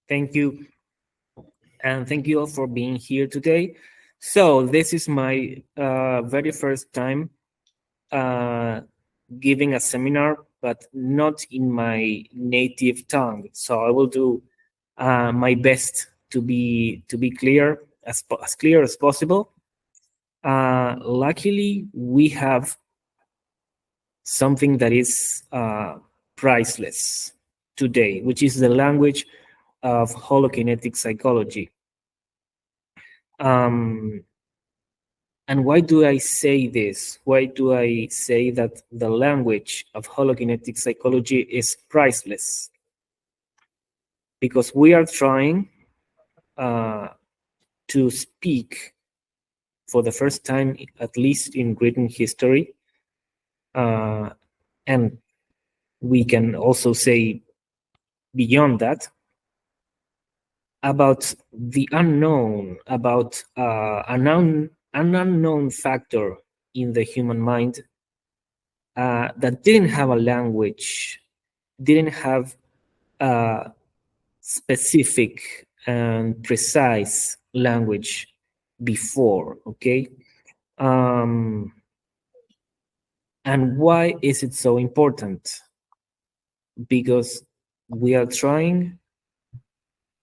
Thank you. And thank you all for being here today. So this is my very first time giving a seminar, but not in my native tongue. So I will do my best to be clear, as clear as possible. Luckily, we have something that is priceless today, which is the language of holokinetic psychology. And why do I say this? Why do I say that the language of holokinetic psychology is priceless? Because we are trying to speak for the first time, at least in written history, and we can also say beyond that, about the unknown, about an unknown factor in the human mind that didn't have a language, didn't have a specific and precise language before, okay? And why is it so important? Because we are trying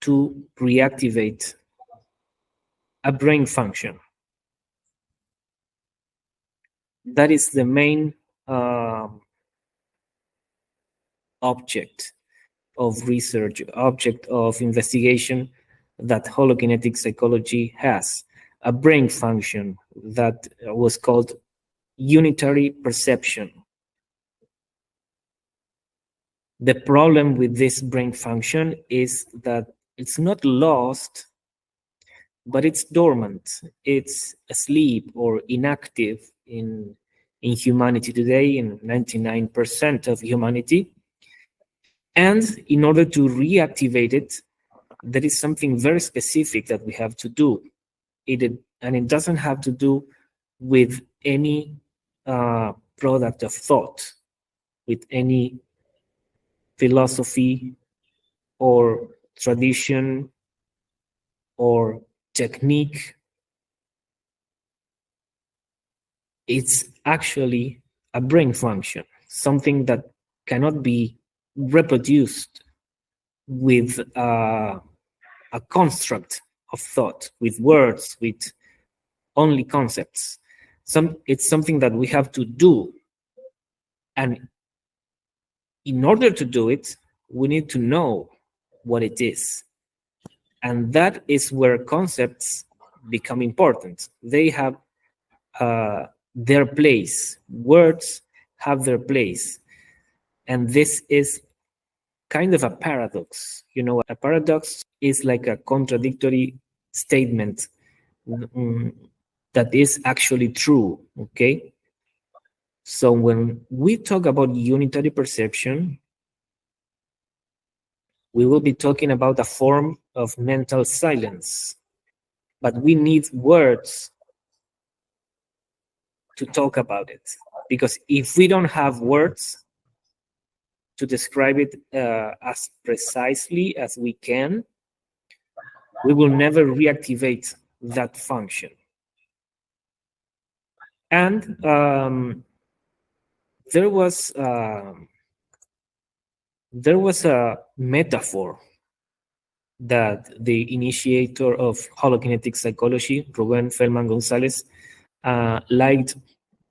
to reactivate a brain function. That is the main object of research, object of investigation that holokinetic psychology has. A brain function that was called unitary perception. The problem with this brain function is that it's not lost, but it's dormant. It's asleep or inactive in humanity today, in 99% of humanity. And in order to reactivate it, there is something very specific that we have to do. And it doesn't have to do with any product of thought, with any philosophy or tradition or technique. It's actually a brain function, something that cannot be reproduced with a construct of thought, with words, with only concepts. It's something that we have to do. And in order to do it, we need to know what it is. And that is where concepts become important. They have their place. Words have their place. And this is kind of a paradox. You know, a paradox is like a contradictory statement that is actually true, okay? So when we talk about unitary perception, we will be talking about a form of mental silence, but we need words to talk about it. Because if we don't have words to describe it as precisely as we can, we will never reactivate that function. And there was a metaphor that the initiator of holokinetic psychology, Rubén Feldman González, liked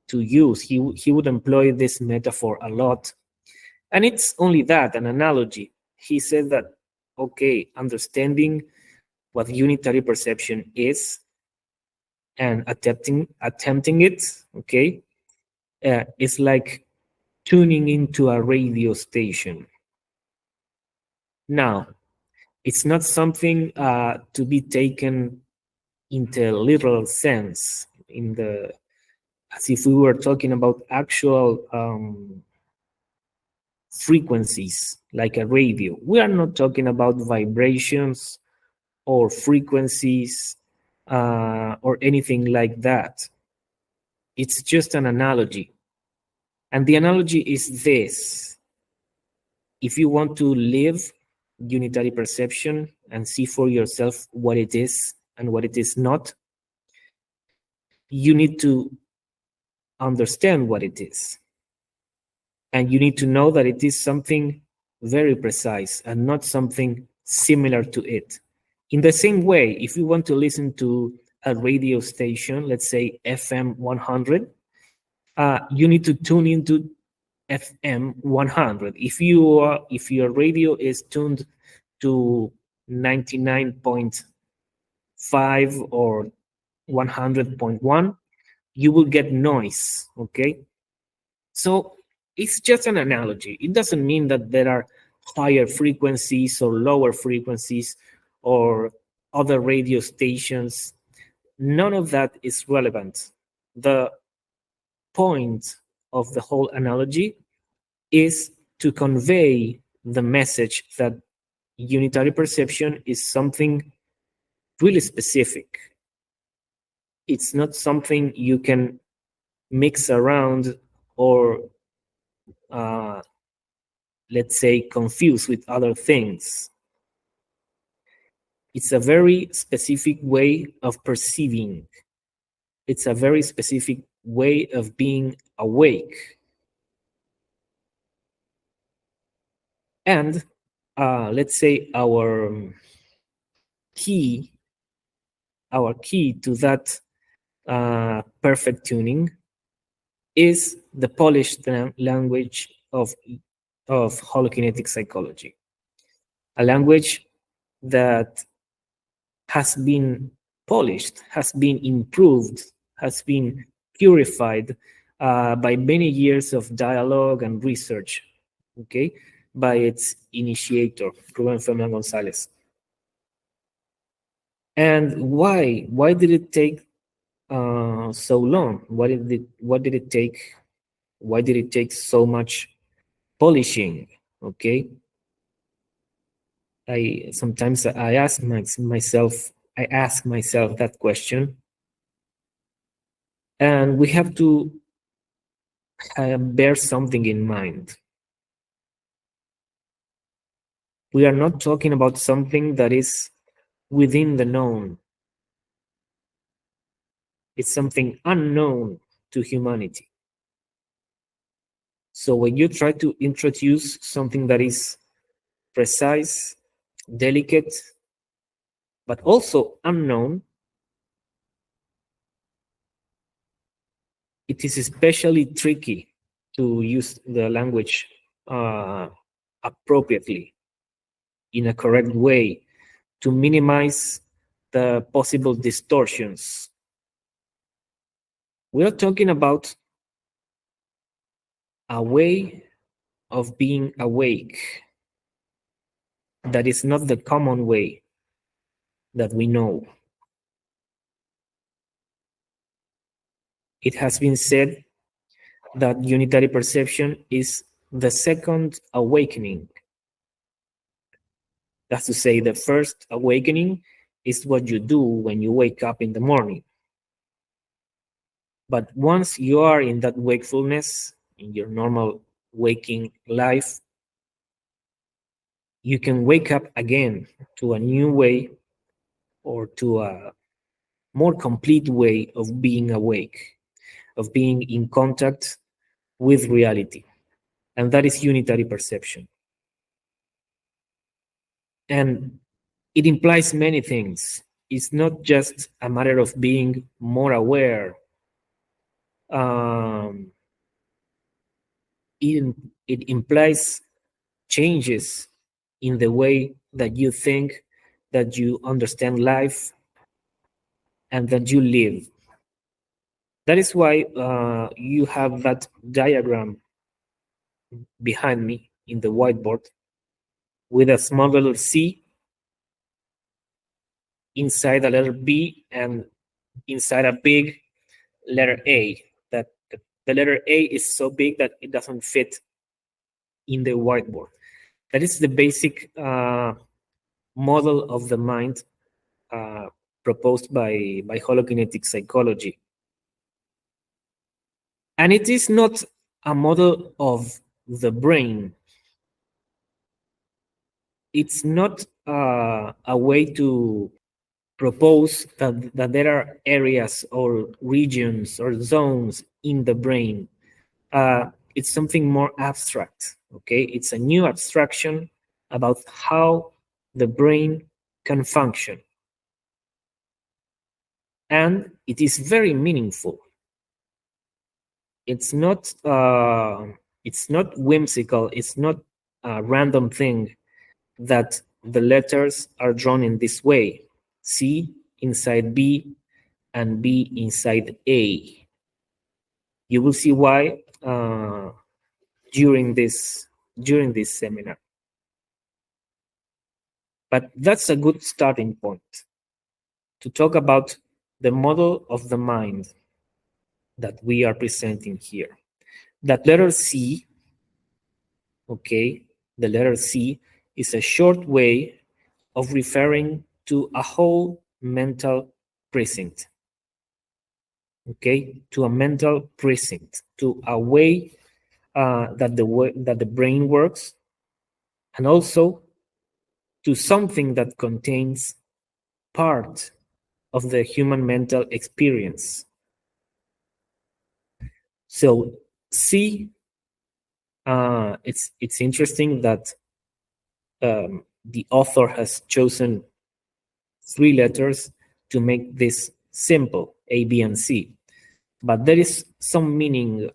to use. He would employ this metaphor a lot. And it's only that, an analogy. He said that, okay, understanding what unitary perception is and attempting it, okay, it's like tuning into a radio station. Now, it's not something to be taken into a literal sense, as if we were talking about actual frequencies, like a radio. We are not talking about vibrations or frequencies or anything like that. It's just an analogy. And the analogy is this. If you want to live unitary perception and see for yourself what it is and what it is not, you need to understand what it is. And you need to know that it is something very precise and not something similar to it. In the same way, if you want to listen to a radio station, let's say FM 100, you need to tune into FM 100. If your radio is tuned to 99.5 or 100.1, you will get noise. Okay, so it's just an analogy. It doesn't mean that there are higher frequencies or lower frequencies or other radio stations. None of that is relevant. The point of the whole analogy is to convey the message that unitary perception is something really specific. It's not something you can mix around or uh, let's say confuse with other things. It's a very specific way of perceiving. It's a very specific way of being awake. And let's say key to that perfect tuning is the polished language of holokinetic psychology, a language that has been polished, has been improved, has been purified by many years of dialogue and research, okay, by its initiator, Ruben Ferman Gonzalez. And why? Why did it take so long? What did it take? Why did it take so much polishing? Okay. Sometimes I ask myself that question, and we have to bear something in mind. We are not talking about something that is within the known. It's something unknown to humanity. So when you try to introduce something that is precise, delicate, but also unknown, it is especially tricky to use the language appropriately, in a correct way, to minimize the possible distortions. We are talking about a way of being awake that is not the common way that we know. It has been said that unitary perception is the second awakening. That's to say, the first awakening is what you do when you wake up in the morning. But once you are in that wakefulness, in your normal waking life, you can wake up again to a new way or to a more complete way of being awake, of being in contact with reality. And that is unitary perception. And it implies many things. It's not just a matter of being more aware. It implies changes in the way that you think, that you understand life, and that you live. That is why you have that diagram behind me in the whiteboard with a small little C inside a letter B and inside a big letter A. That the letter A is so big that it doesn't fit in the whiteboard. That is the basic model of the mind proposed by holokinetic psychology. And it is not a model of the brain. it's not a way to propose that there are areas or regions or zones in the brain. It's something more abstract, okay? It's a new abstraction about how the brain can function. And it is very meaningful. It's not whimsical. It's not a random thing that the letters are drawn in this way: C inside B and B inside A. You will see why during this seminar. But that's a good starting point to talk about the model of the mind that we are presenting here. That letter C, okay, the letter C is a short way of referring to a whole mental precinct, okay, to a mental precinct, to a way that the brain works, and also to something that contains part of the human mental experience. So C, it's interesting that the author has chosen 3 letters to make this simple, A, B, and C. But there is some meaning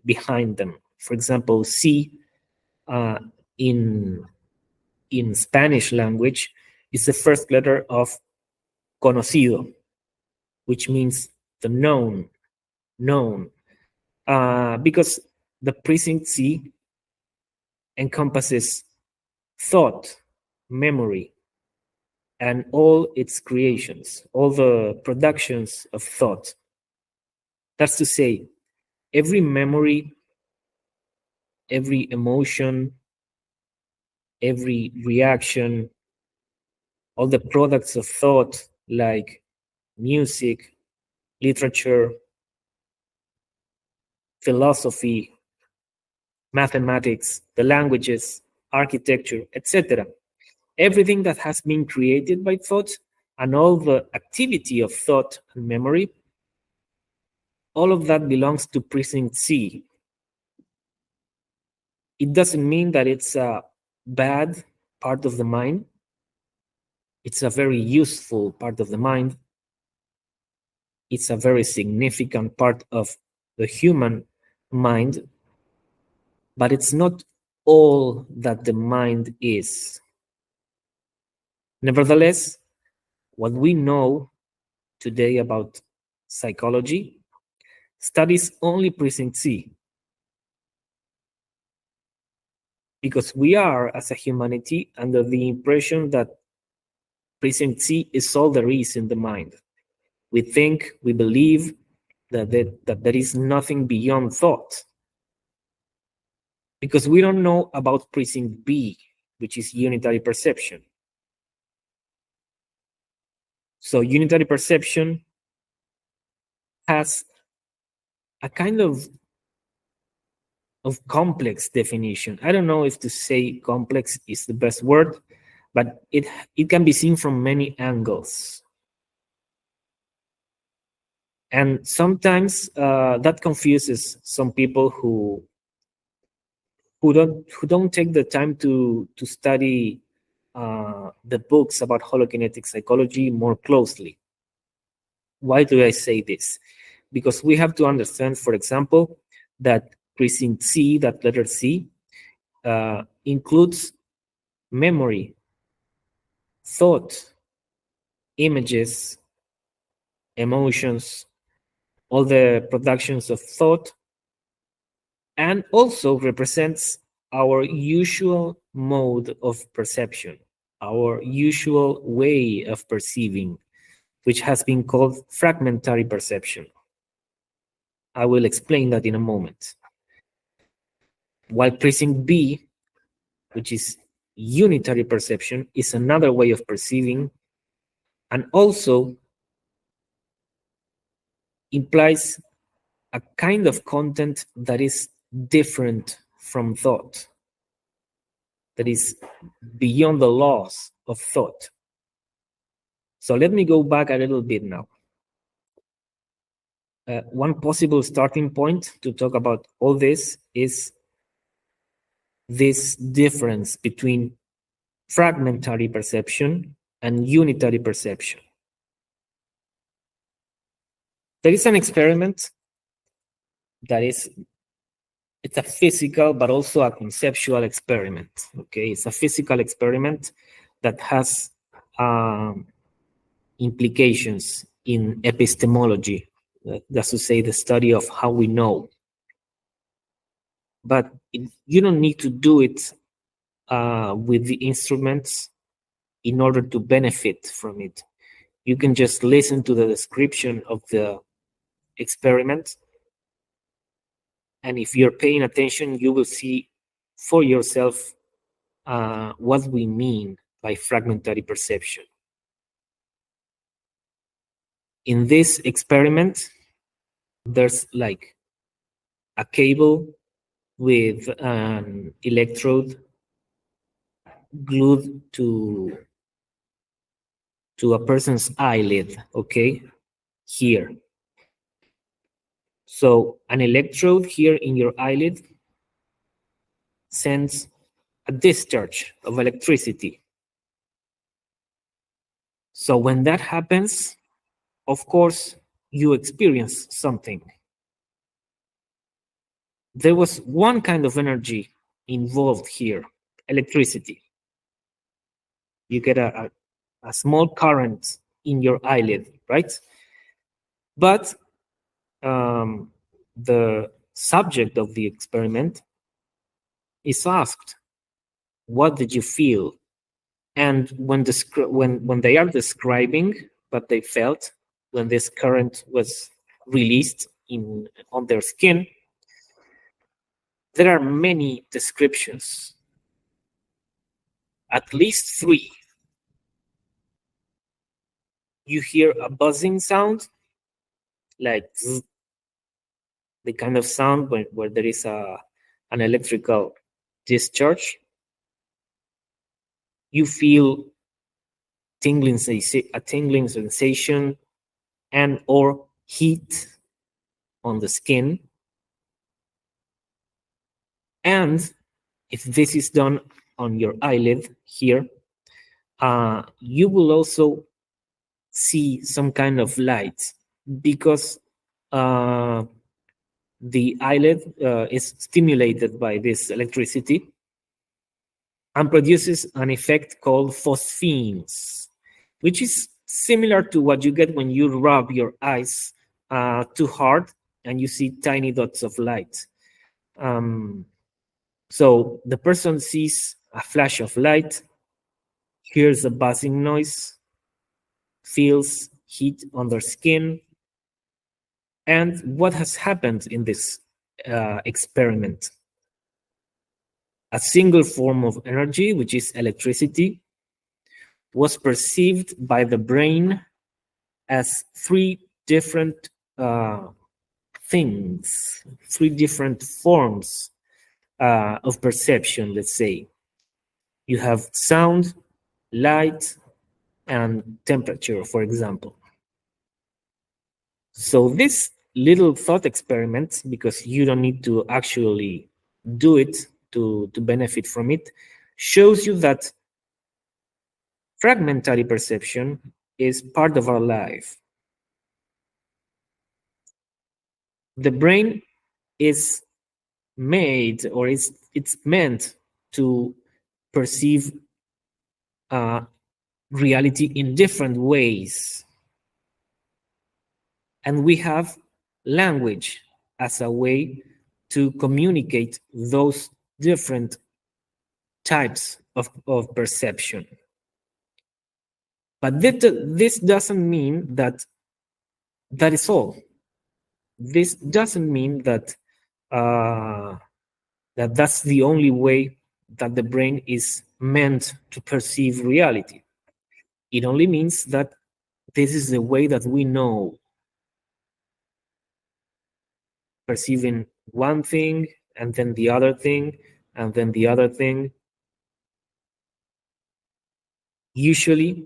behind them. For example, C in Spanish language is the first letter of conocido, which means the known, because the precinct C encompasses thought, memory, and all its creations, all the productions of thought. That's to say, every memory, every emotion, every reaction, all the products of thought like music, literature, philosophy, mathematics, the languages, architecture, etc. Everything that has been created by thought and all the activity of thought and memory, all of that belongs to precinct C. It doesn't mean that it's a bad part of the mind. It's a very useful part of the mind. It's a very significant part of the human mind, but it's not all that the mind is. Nevertheless, what we know today about psychology studies only precinct C, because we are, as a humanity, under the impression that precinct C is all there is in the mind. We think, we believe that there is nothing beyond thought, because we don't know about precinct B, which is unitary perception. So unitary perception has a kind of complex definition. I don't know if to say complex is the best word, but it can be seen from many angles. And sometimes that confuses some people who don't take the time to study the books about holokinetic psychology more closely. Why do I say this? Because we have to understand, for example, that precinct C, that letter C, includes memory, thought, images, emotions, all the productions of thought, and also represents our usual mode of perception, our usual way of perceiving, which has been called fragmentary perception. I will explain that in a moment. While precinct B, which is unitary perception, is another way of perceiving and also implies a kind of content that is different from thought. that is beyond the laws of thought. So let me go back a little bit now. One possible starting point to talk about all this is this difference between fragmentary perception and unitary perception. There is an experiment that it's a physical but also a conceptual experiment. Okay, it's a physical experiment that has implications in epistemology. That's to say, the study of how we know. But you don't need to do it with the instruments in order to benefit from it. You can just listen to the description of the experiment, and if you're paying attention, you will see for yourself what we mean by fragmentary perception. In this experiment, there's like a cable with an electrode glued to a person's eyelid, okay, here. So an electrode here in your eyelid sends a discharge of electricity. So when that happens, of course, you experience something. There was one kind of energy involved here, electricity. You get a small current in your eyelid, right? But the subject of the experiment is asked, what did you feel? And when they are describing what they felt when this current was released on their skin, there are many descriptions, at least 3. You hear a buzzing sound, like zzz, the kind of sound where there is an electrical discharge. You feel a tingling sensation and or heat on the skin. And if this is done on your eyelid here, you will also see some kind of light, because the eyelid is stimulated by this electricity and produces an effect called phosphenes, which is similar to what you get when you rub your eyes too hard and you see tiny dots of light. So the person sees a flash of light, hears a buzzing noise, feels heat on their skin. And what has happened in this experiment? A single form of energy, which is electricity, was perceived by the brain as 3 different things, 3 different forms of perception, let's say. You have sound, light, and temperature, for example. So this little thought experiment, because you don't need to actually do it to benefit from it, shows you that fragmentary perception is part of our life. The brain is made, or it's meant to perceive reality in different ways. And we have language as a way to communicate those different types of perception. But this doesn't mean that is all. This doesn't mean that that's the only way that the brain is meant to perceive reality. It only means that this is the way that we know, perceiving one thing and then the other thing and then the other thing. Usually,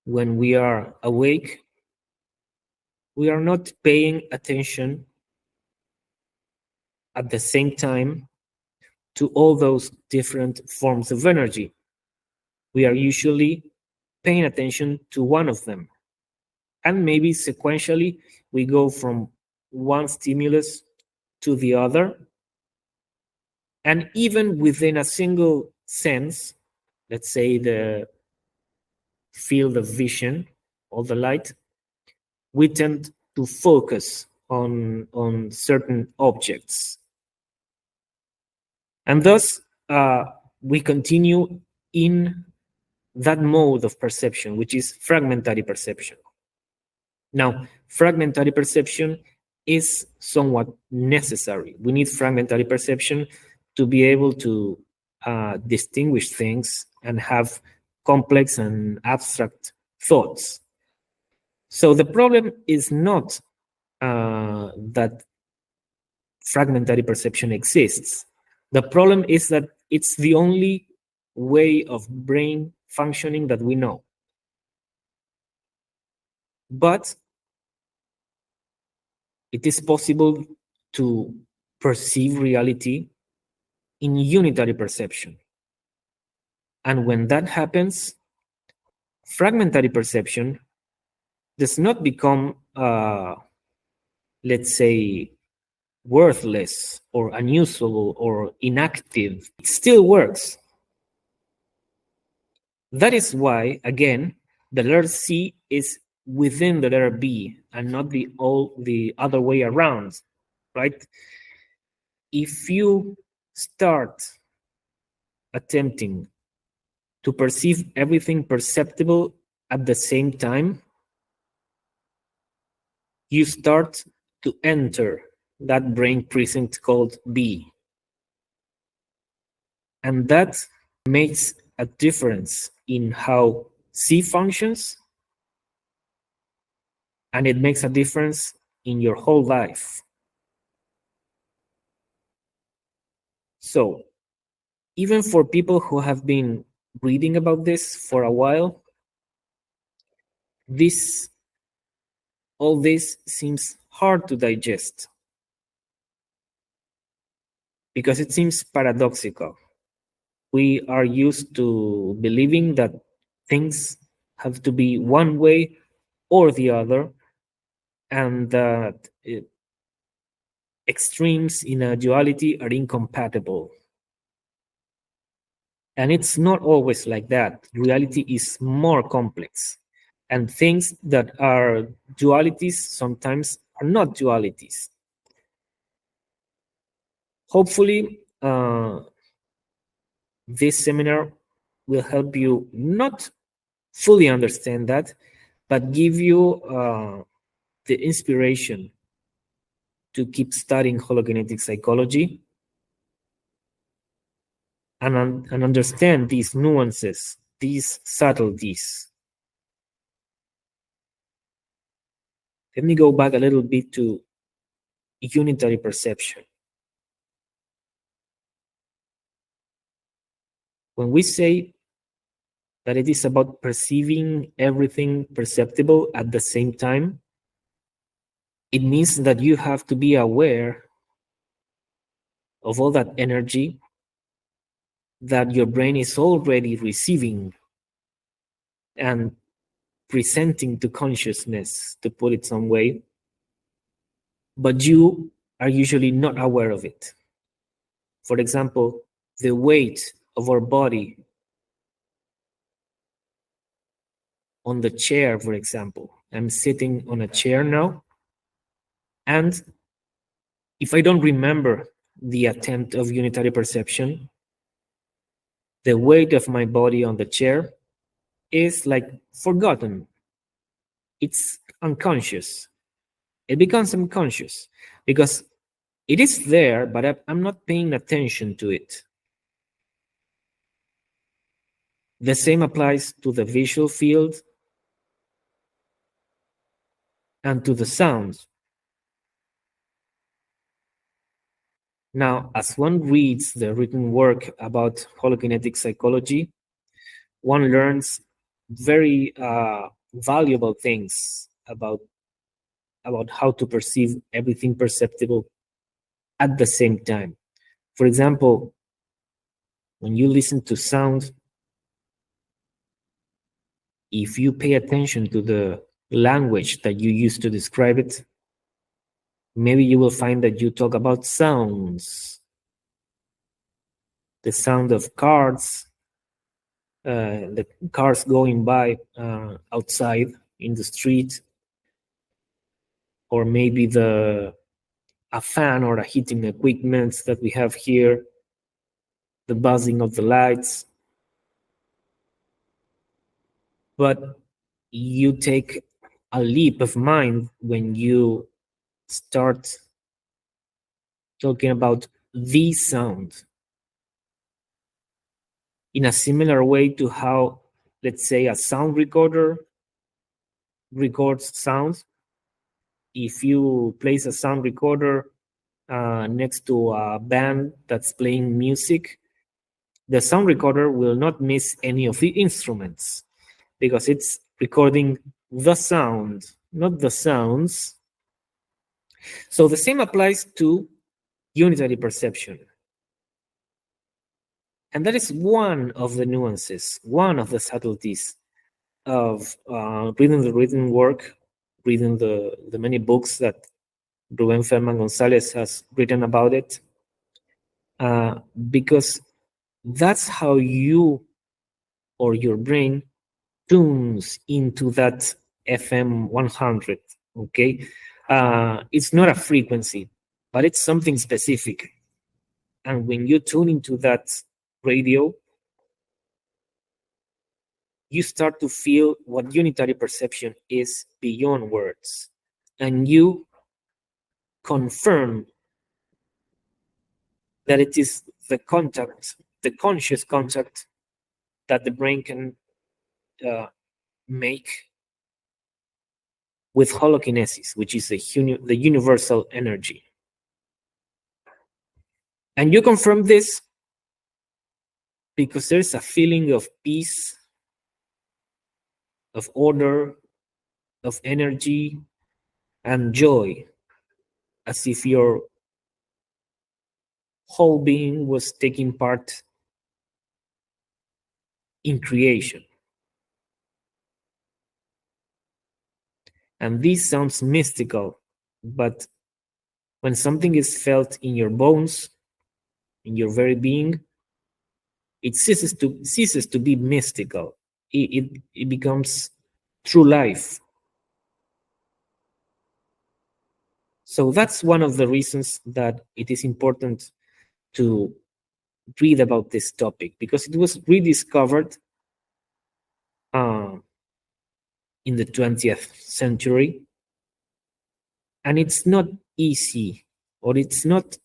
when we are awake, we are not paying attention at the same time to all those different forms of energy. We are usually paying attention to one of them. And maybe sequentially, we go from one stimulus to the other. And even within a single sense, let's say the field of vision or the light, we tend to focus on certain objects. And thus, we continue in that mode of perception, which is fragmentary perception. Now, fragmentary perception is somewhat necessary. We need fragmentary perception to be able to distinguish things and have complex and abstract thoughts. So the problem is not that fragmentary perception exists. The problem is that it's the only way of brain functioning that we know. But it is possible to perceive reality in unitary perception. And when that happens, fragmentary perception does not become, let's say, worthless or unusable or inactive. It still works. That is why, again, the letter C is within the letter B and not the other way around, right? If you start attempting to perceive everything perceptible at the same time, you start to enter that brain precinct called B. And that makes a difference in how C functions, and it makes a difference in your whole life. So, even for people who have been reading about this for a while, all this seems hard to digest because it seems paradoxical. We are used to believing that things have to be one way or the other, and that extremes in a duality are incompatible. And it's not always like that. Reality is more complex. And things that are dualities sometimes are not dualities. Hopefully, this seminar will help you not fully understand that, but give you the inspiration to keep studying holokinetic psychology and understand these nuances, these subtleties. Let me go back a little bit to unitary perception. When we say that it is about perceiving everything perceptible at the same time, it means that you have to be aware of all that energy that your brain is already receiving and presenting to consciousness, to put it some way, but you are usually not aware of it. For example, the weight of our body on the chair, for example. I'm sitting on a chair now, and if I don't remember the attempt of unitary perception, the weight of my body on the chair is like forgotten. It's unconscious. It becomes unconscious because it is there, but I'm not paying attention to it. The same applies to the visual field and to the sounds. Now, as one reads the written work about holokinetic psychology, one learns very valuable things about how to perceive everything perceptible at the same time. For example, when you listen to sound, if you pay attention to the language that you use to describe it, maybe you will find that you talk about sounds, the sound of cars, the cars going by outside in the street, or maybe a fan or a heating equipment that we have here, the buzzing of the lights. But you take a leap of mind when you start talking about the sound in a similar way to how, let's say, a sound recorder records sounds. If you place a sound recorder next to a band that's playing music, the sound recorder will not miss any of the instruments because it's recording the sound, not the sounds. So the same applies to unitary perception. And that is one of the nuances, one of the subtleties of reading the written work, reading the many books that Rubén Ferman González has written about it, because that's how you or your brain tunes into that FM 100, okay? It's not a frequency, but it's something specific. And when you tune into that radio, you start to feel what unitary perception is beyond words. And you confirm that it is the contact, the conscious contact that the brain can make with holokinesis, which is the universal energy. And you confirm this because there's a feeling of peace, of order, of energy, and joy, as if your whole being was taking part in creation. And this sounds mystical, but when something is felt in your bones, in your very being, it ceases to be mystical. It becomes true life. So that's one of the reasons that it is important to read about this topic, because it was rediscovered in the 20th century, and it's not easy, or it's not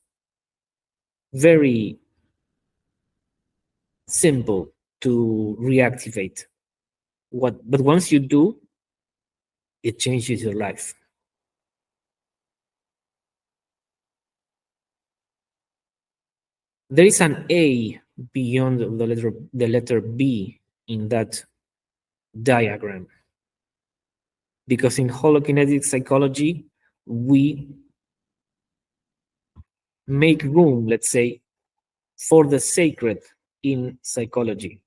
very simple to reactivate. But once you do, it changes your life. There is an A beyond the letter B in that diagram, because in holokinetic psychology, we make room, let's say, for the sacred in psychology.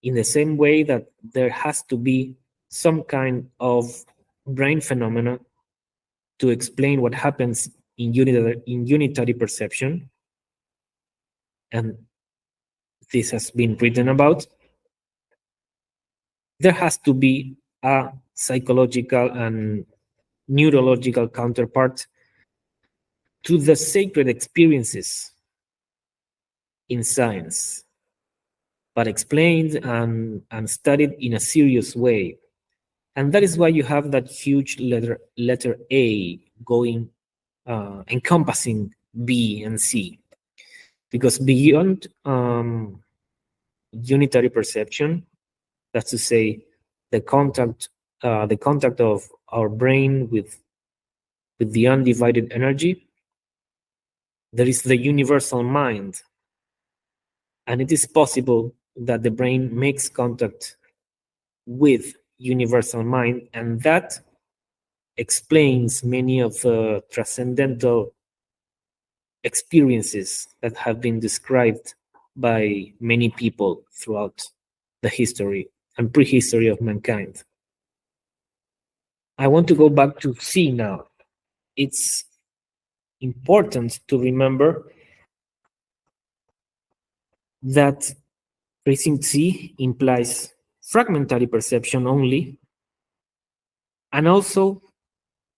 In the same way that there has to be some kind of brain phenomena to explain what happens in unitary perception, and this has been written about, there has to be a psychological and neurological counterpart to the sacred experiences in science, but explained and studied in a serious way. And that is why you have that huge letter A going, encompassing B and C. Because beyond unitary perception, that's to say, the contact of our brain with the undivided energy, there is the universal mind. And it is possible that the brain makes contact with universal mind, and that explains many of the transcendental experiences that have been described by many people throughout the history and prehistory of mankind. I want to go back to C now. It's important to remember that precinct C implies fragmentary perception only, and also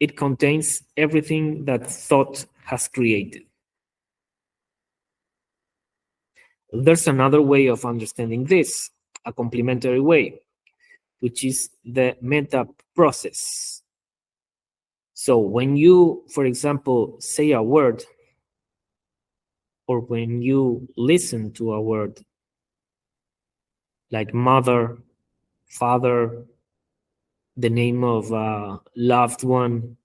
it contains everything that thought has created. There's another way of understanding this, a complementary way, which is the meta process. So when you, for example, say a word, or when you listen to a word like mother, father, the name of a loved one,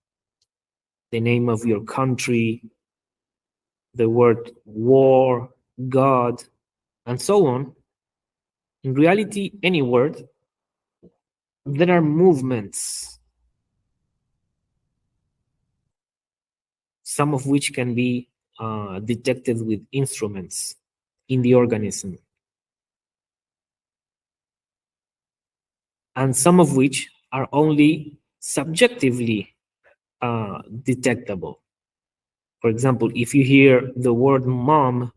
the name of your country, the word war, God, and so on, in reality, any word, there are movements, some of which can be detected with instruments in the organism, and some of which are only subjectively detectable. For example, if you hear the word mom,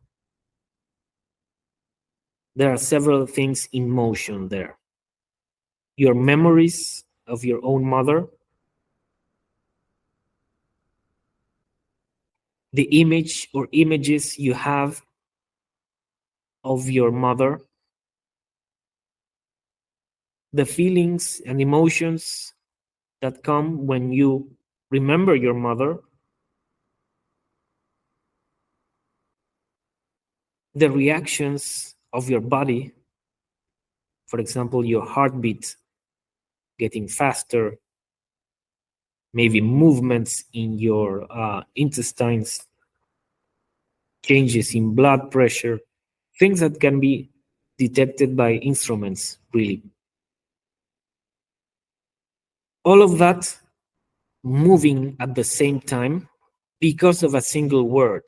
there are several things in motion there. Your memories of your own mother, the image or images you have of your mother, the feelings and emotions that come when you remember your mother, the reactions of your body, for example, your heartbeat getting faster, maybe movements in your intestines, changes in blood pressure, things that can be detected by instruments, really. All of that moving at the same time because of a single word.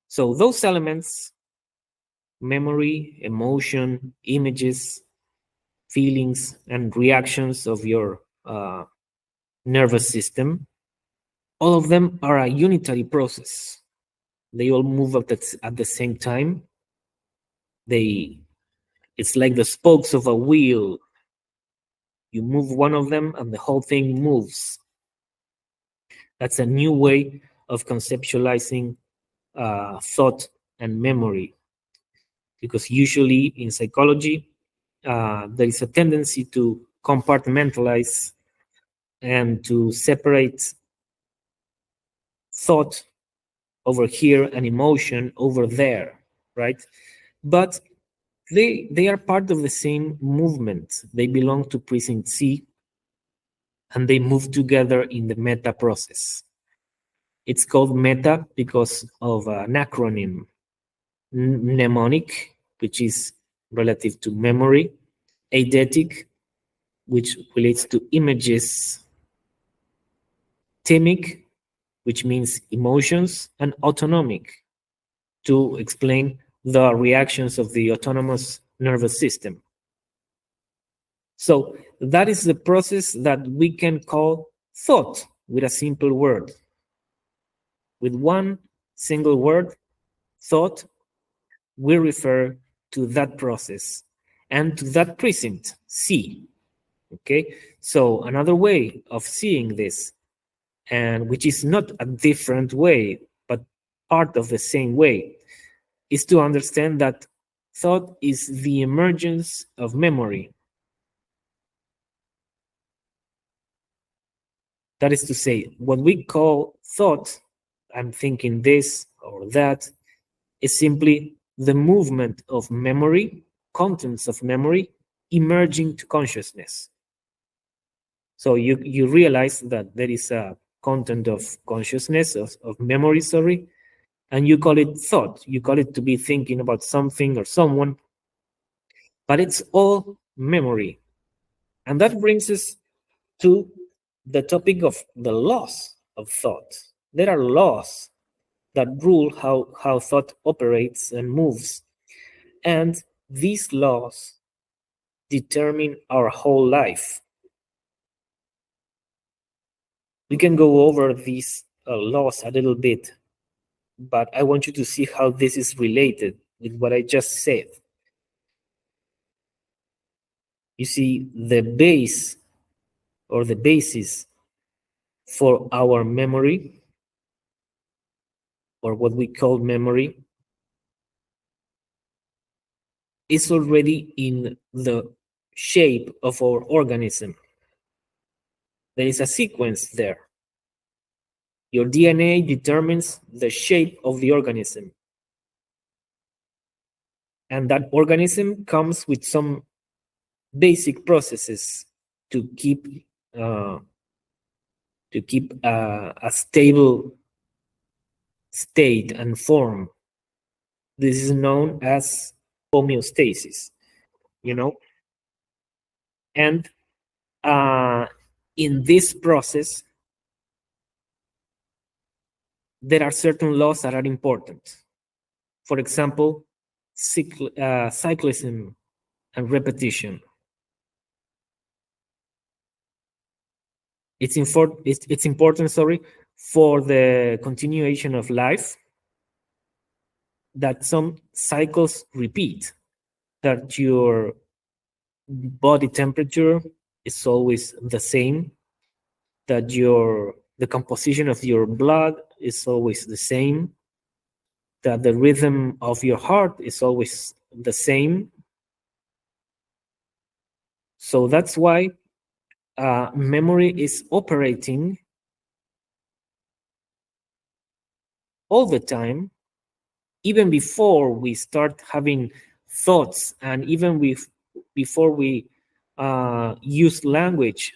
So those elements, memory, emotion, images, feelings, and reactions of your nervous system, all of them are a unitary process. They all move at the same time. It's like the spokes of a wheel. You move one of them and the whole thing moves. That's a new way of conceptualizing thought and memory. Because usually in psychology, there is a tendency to compartmentalize and to separate thought over here and emotion over there, right? But they are part of the same movement. They belong to precinct C, and they move together in the meta process. It's called meta because of an acronym, mnemonic, which is relative to memory, eidetic, which relates to images, themic, which means emotions, and autonomic, to explain the reactions of the autonomous nervous system. So that is the process that we can call thought with a simple word. With one single word, thought, we refer to that process and to that precinct, C. Okay, so another way of seeing this, and which is not a different way, but part of the same way, is to understand that thought is the emergence of memory. That is to say, what we call thought, I'm thinking this or that, is simply the movement of memory, contents of memory, emerging to consciousness. So you realize that there is a content of consciousness, of memory, sorry, and you call it thought. You call it to be thinking about something or someone, but it's all memory. And that brings us to the topic of the laws of thought. There are laws that rule how thought operates and moves. And these laws determine our whole life. We can go over these laws a little bit, but I want you to see how this is related with what I just said. You see, the base or the basis for our memory, or what we call memory, is already in the shape of our organism. There is a sequence there. Your DNA determines the shape of the organism. And that organism comes with some basic processes to keep a stable state and form. This is known as homeostasis, you know. And in this process, there are certain laws that are important. For example, cyclism and repetition. It's important, for the continuation of life that some cycles repeat, that your body temperature is always the same, that the composition of your blood is always the same, that the rhythm of your heart is always the same. So that's why memory is operating all the time, even before we start having thoughts, and even before we use language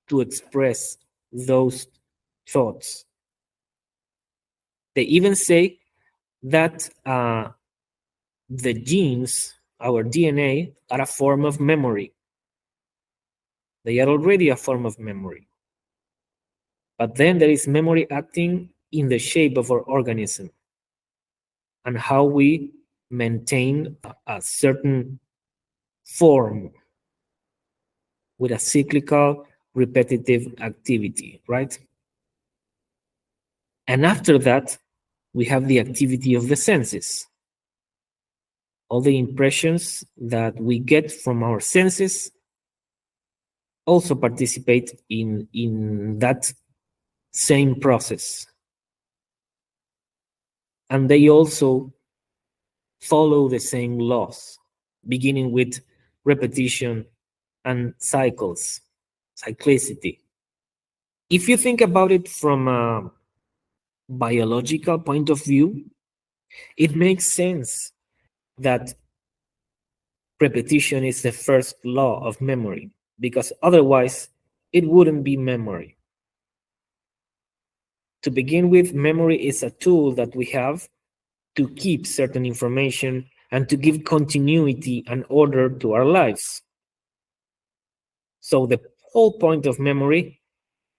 to express those thoughts. They even say that the genes, our DNA, are a form of memory. They are already a form of memory. But then there is memory acting in the shape of our organism and how we maintain a certain form with a cyclical, repetitive activity, right? And after that, we have the activity of the senses. All the impressions that we get from our senses also participate in that same process. And they also follow the same laws, beginning with repetition and cycles, cyclicity. If you think about it from a biological point of view, it makes sense that repetition is the first law of memory, because otherwise it wouldn't be memory. To begin with, memory is a tool that we have to keep certain information and to give continuity and order to our lives. So the whole point of memory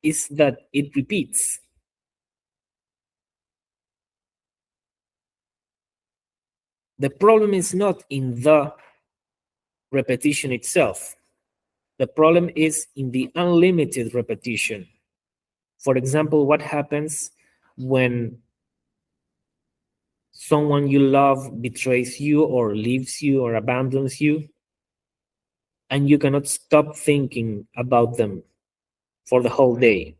is that it repeats. The problem is not in the repetition itself. The problem is in the unlimited repetition. For example, what happens when someone you love betrays you or leaves you or abandons you, and you cannot stop thinking about them for the whole day?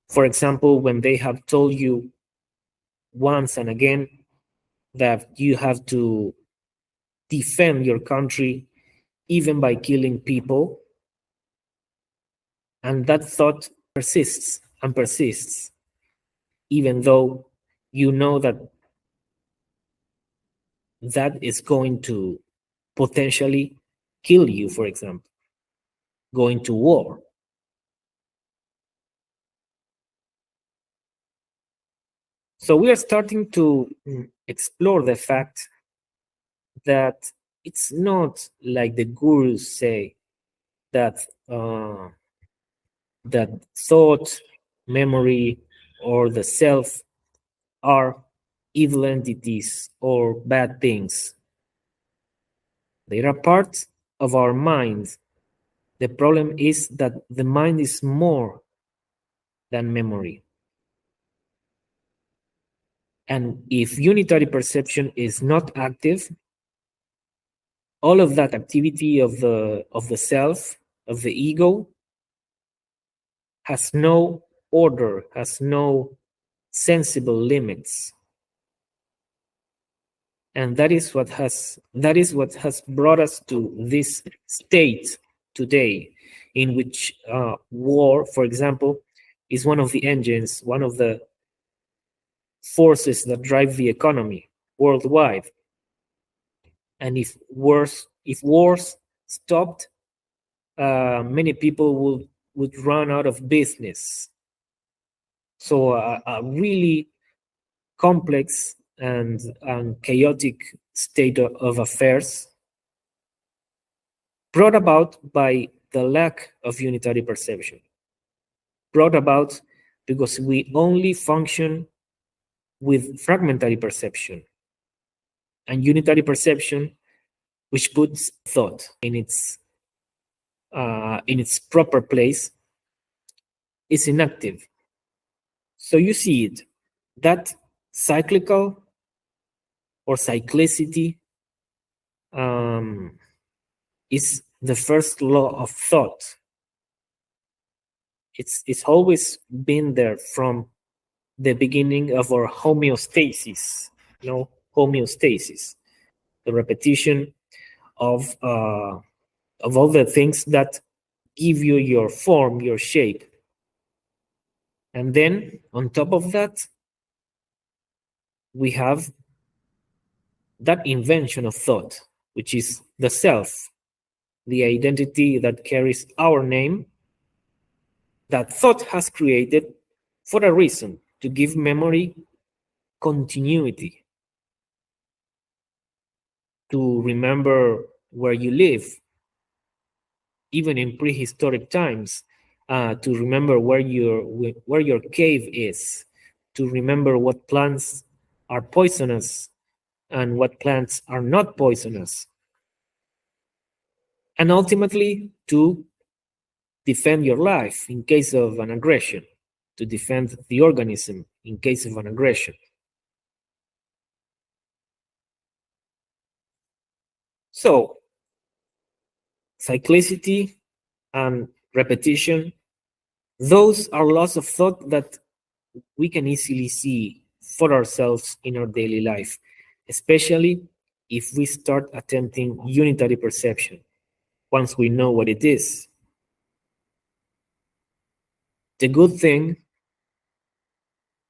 For example, when they have told you once and again that you have to defend your country even by killing people, and that thought persists and persists, even though you know that that is going to potentially kill you, for example, going to war. So we are starting to explore the fact that it's not like the gurus say that that thought, memory, or the self are evil entities or bad things. They are part of our mind. The problem is that the mind is more than memory. And if unitary perception is not active, all of that activity of the self, of the ego, has no order, has no sensible limits. And that is what has brought us to this state today, in which war, for example, is one of the engines, one of the forces that drive the economy worldwide. And if wars stopped, many people would run out of business. So a really complex and chaotic state of affairs, brought about by the lack of unitary perception, brought about because we only function with fragmentary perception. And unitary perception, which puts thought in its proper place, is inactive. So you see it, that cyclical or cyclicity is the first law of thought. It's always been there from the beginning of our homeostasis, homeostasis, the repetition of all the things that give you your form, your shape. And then on top of that, we have that invention of thought, which is the self, the identity that carries our name, that thought has created for a reason, to give memory continuity, to remember where you live, even in prehistoric times, to remember where your cave is, to remember what plants are poisonous and what plants are not poisonous, and ultimately to defend your life in case of an aggression, to defend the organism in case of an aggression. So, cyclicity and repetition, those are laws of thought that we can easily see for ourselves in our daily life, especially if we start attempting unitary perception once we know what it is. The good thing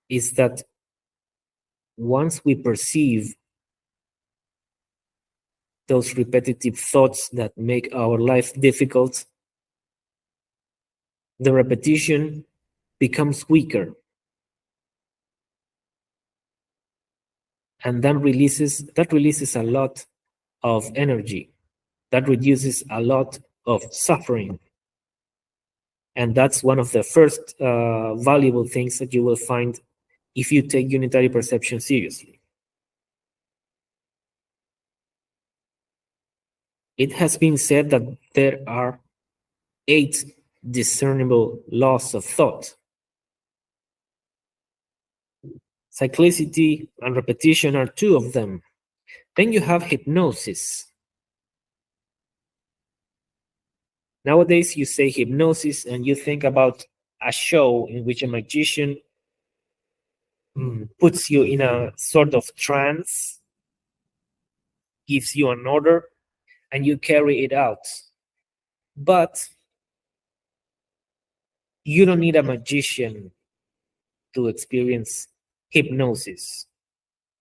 is that once we perceive those repetitive thoughts that make our life difficult, the repetition becomes weaker, and that releases a lot of energy, that reduces a lot of suffering. And that's one of the first valuable things that you will find if you take unitary perception seriously. It has been said that there are 8 discernible laws of thought. Cyclicity and repetition are 2 of them. Then you have hypnosis. Nowadays, you say hypnosis and you think about a show in which a magician puts you in a sort of trance, gives you an order, and you carry it out. But you don't need a magician to experience hypnosis,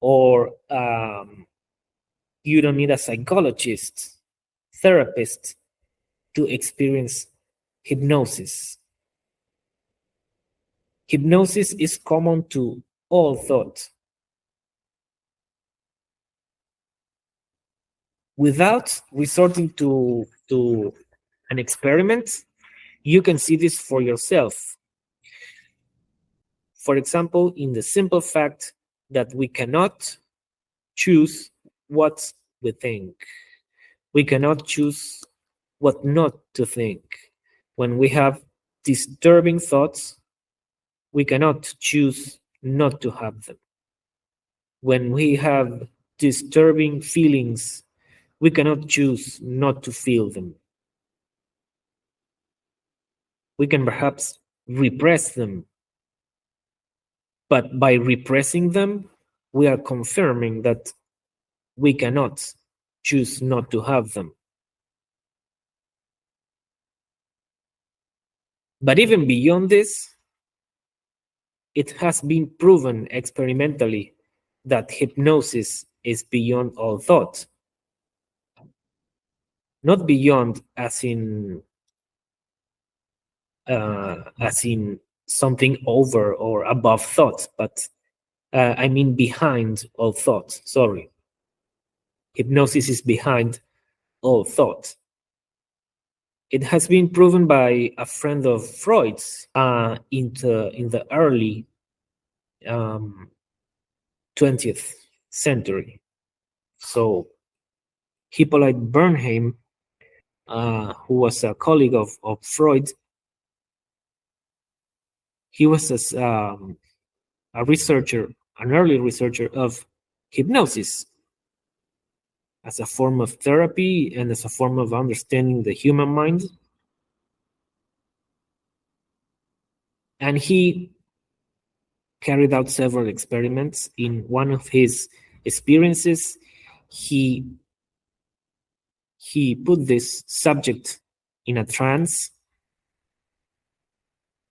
or you don't need a psychologist, therapist to experience hypnosis. Hypnosis is common to all thought. Without resorting to an experiment, you can see this for yourself. For example, in the simple fact that we cannot choose what we think. We cannot choose what not to think. When we have disturbing thoughts, we cannot choose not to have them. When we have disturbing feelings, we cannot choose not to feel them. We can perhaps repress them, but by repressing them, we are confirming that we cannot choose not to have them. But even beyond this, it has been proven experimentally that hypnosis is beyond all thought. Not beyond as in something over or above thought, but I mean behind all thought. Sorry. Hypnosis is behind all thought. It has been proven by a friend of Freud's in the early 20th century. So Hippolyte Bernheim, who was a colleague of Freud, he was a researcher, an early researcher of hypnosis as a form of therapy and as a form of understanding the human mind. And he carried out several experiments. In one of his experiences, he put this subject in a trance,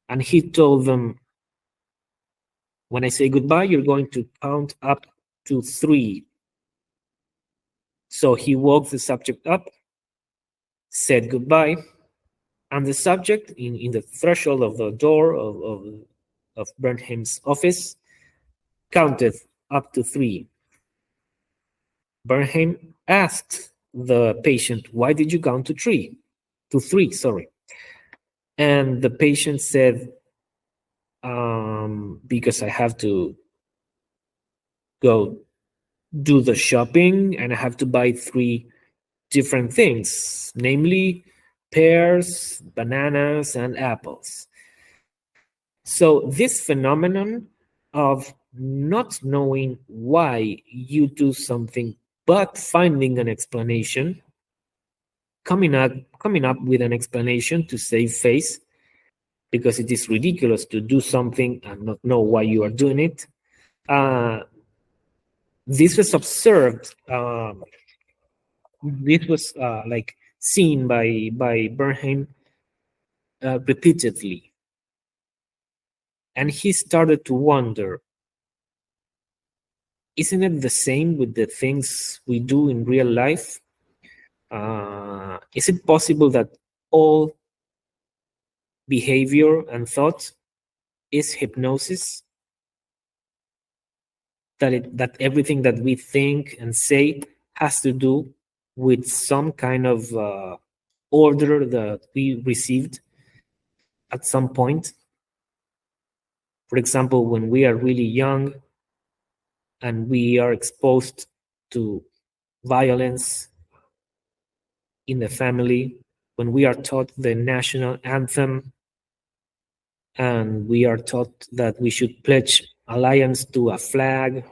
and he told them, when I say goodbye, you're going to count up to 3. So he woke the subject up, said goodbye, and the subject in the threshold of the door of Bernheim's office counted up to 3. Bernheim asked the patient, why did you count to 3? To 3, sorry. And the patient said, because I have to go do the shopping and I have to buy 3 different things, namely pears, bananas, and apples. So this phenomenon of not knowing why you do something, but finding an explanation, coming up with an explanation to save face, because it is ridiculous to do something and not know why you are doing it. This was observed. This was like seen by Bernheim repeatedly, and he started to wonder: isn't it the same with the things we do in real life? Is it possible that all behavior and thought is hypnosis? That everything that we think and say has to do with some kind of order that we received at some point? For example, when we are really young and we are exposed to violence in the family, when we are taught the national anthem and we are taught that we should pledge allegiance to a flag,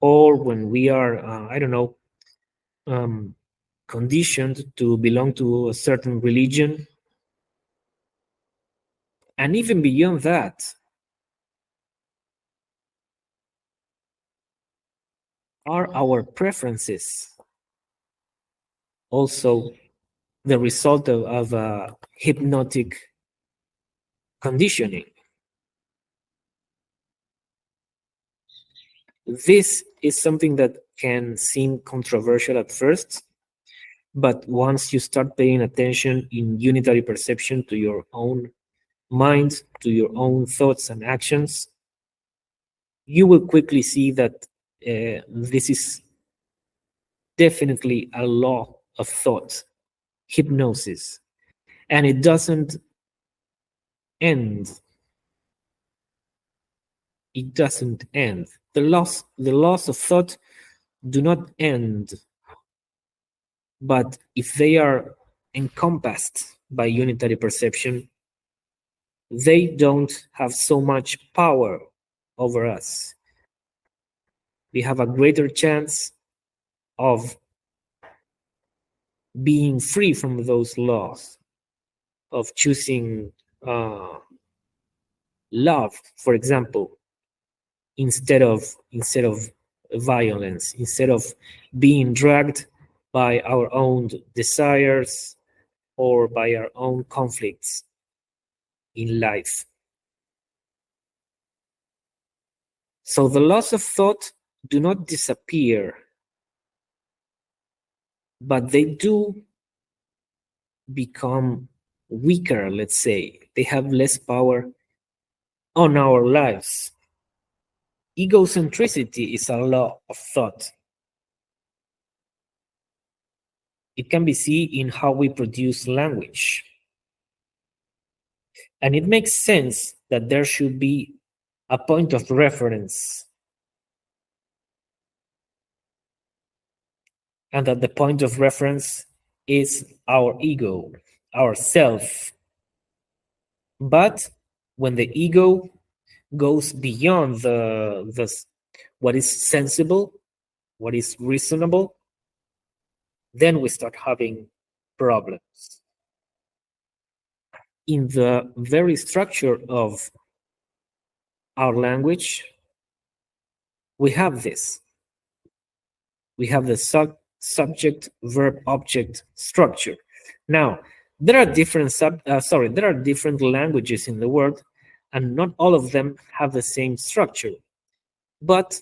or when we are, I don't know, conditioned to belong to a certain religion, and even beyond that, are our preferences also the result of hypnotic conditioning? This is something that can seem controversial at first, but once you start paying attention in unitary perception to your own mind, to your own thoughts and actions, you will quickly see that this is definitely a law of thought, hypnosis, and it doesn't end. It doesn't end. The laws of thought do not end, but if they are encompassed by unitary perception, they don't have so much power over us. We have a greater chance of being free from those laws, of choosing love, for example, instead of violence, instead of being dragged by our own desires or by our own conflicts in life. So the laws of thought do not disappear, but they do become weaker, let's say. They have less power on our lives. Egocentricity is a law of thought. It can be seen in how we produce language. And it makes sense that there should be a point of reference, and that the point of reference is our ego, our self. But when the ego goes beyond what is sensible, what is reasonable, then we start having problems. In the very structure of our language, we have this. We have the subject verb object structure. Now, there are different languages in the world, and not all of them have the same structure. But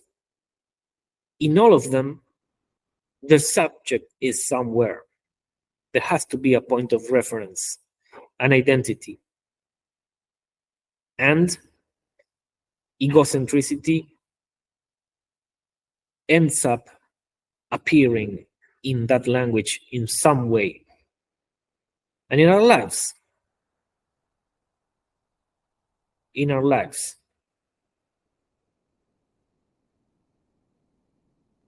in all of them, the subject is somewhere. There has to be a point of reference, an identity. And egocentricity ends up appearing in that language in some way. And in our lives,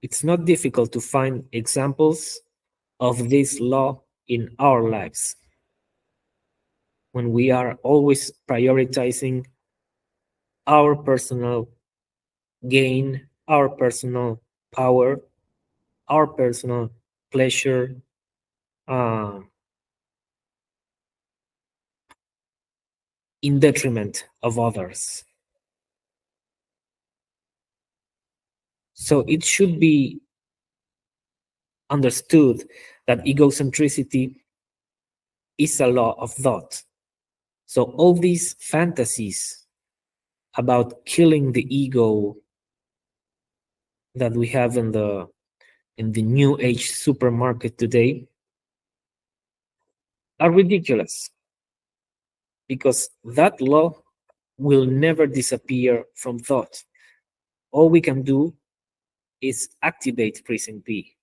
it's not difficult to find examples of this law in our lives. When we are always prioritizing our personal gain, our personal power, our personal pleasure, in detriment of others. So it should be understood that egocentricity is a law of thought. So all these fantasies about killing the ego that we have in the new age supermarket today are ridiculous, because that law will never disappear from thought. All we can do is activate prison P.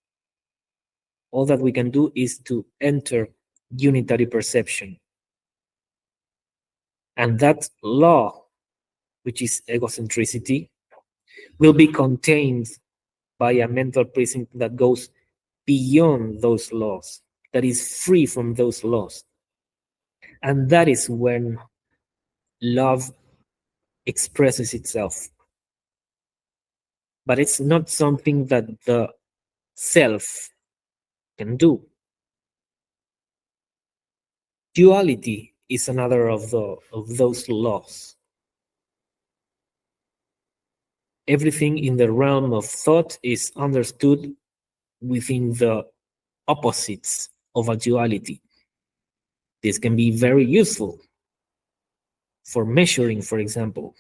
All that we can do is to enter unitary perception. And that law, which is egocentricity, will be contained by a mental prison that goes beyond those laws, that is free from those laws. And that is when love expresses itself. But it's not something that the self can do. Duality is another of those laws. Everything in the realm of thought is understood within the opposites of a duality. This can be very useful for measuring, for example.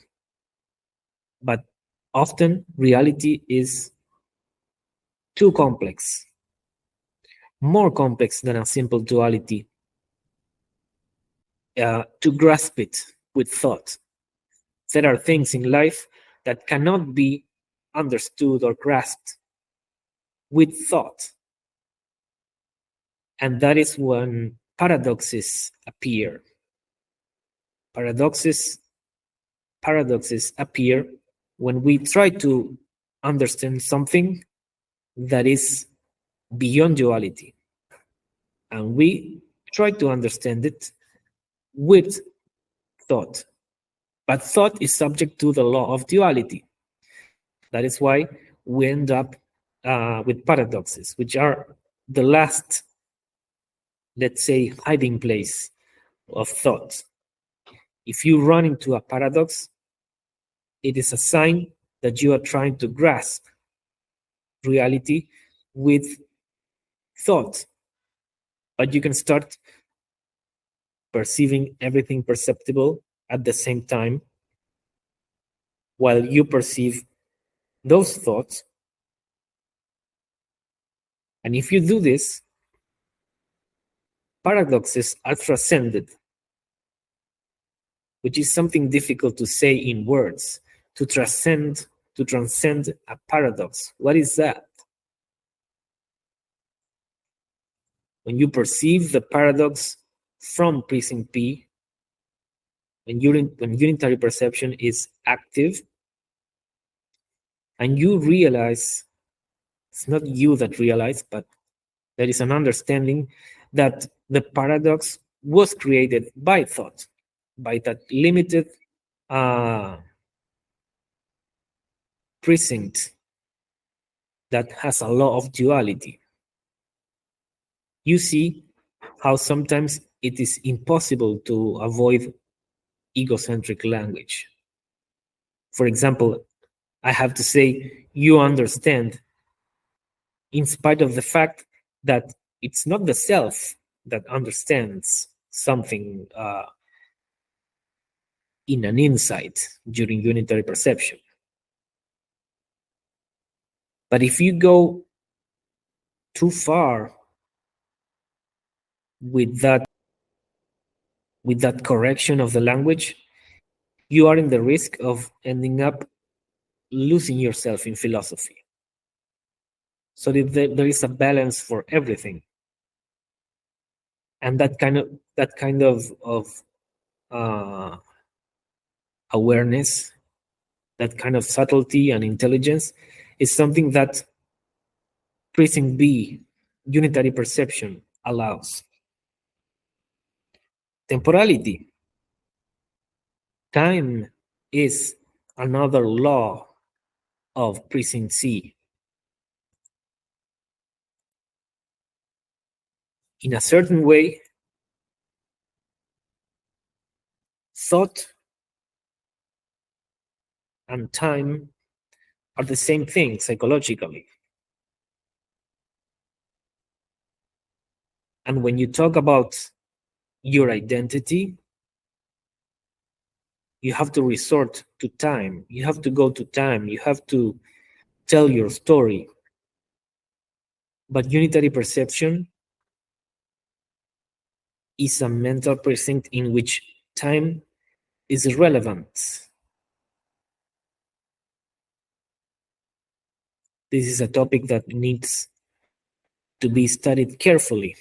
But often reality is too complex, more complex than a simple duality, to grasp it with thought. There are things in life that cannot be understood or grasped with thought. And that is when paradoxes appear. Paradoxes appear when we try to understand something that is beyond duality. And we try to understand it with thought. But thought is subject to the law of duality. That is why we end up with paradoxes, which are the last, let's say, hiding place of thought. If you run into a paradox, it is a sign that you are trying to grasp reality with thought. But you can start perceiving everything perceptible at the same time while you perceive those thoughts. And if you do this, paradoxes are transcended, which is something difficult to say in words. To transcend a paradox. What is that? When you perceive the paradox from precinct P, when unitary perception is active, and you realize, it's not you that realize, but there is an understanding that the paradox was created by thought, by that limited precinct that has a law of duality. You see how sometimes it is impossible to avoid egocentric language. For example, I have to say, you understand, in spite of the fact that it's not the self that understands something in an insight during unitary perception. But if you go too far with that correction of the language, you are in the risk of ending up losing yourself in philosophy. So there is a balance for everything, and that kind of awareness, that kind of subtlety and intelligence, is something that precinct B, unitary perception, allows. Temporality. Time is another law of precinct C. In a certain way, thought and time are the same thing psychologically. And when you talk about your identity, you have to resort to time. You have to go to time. You have to tell your story. But unitary perception is a mental precinct in which time is irrelevant. This is a topic that needs to be studied carefully,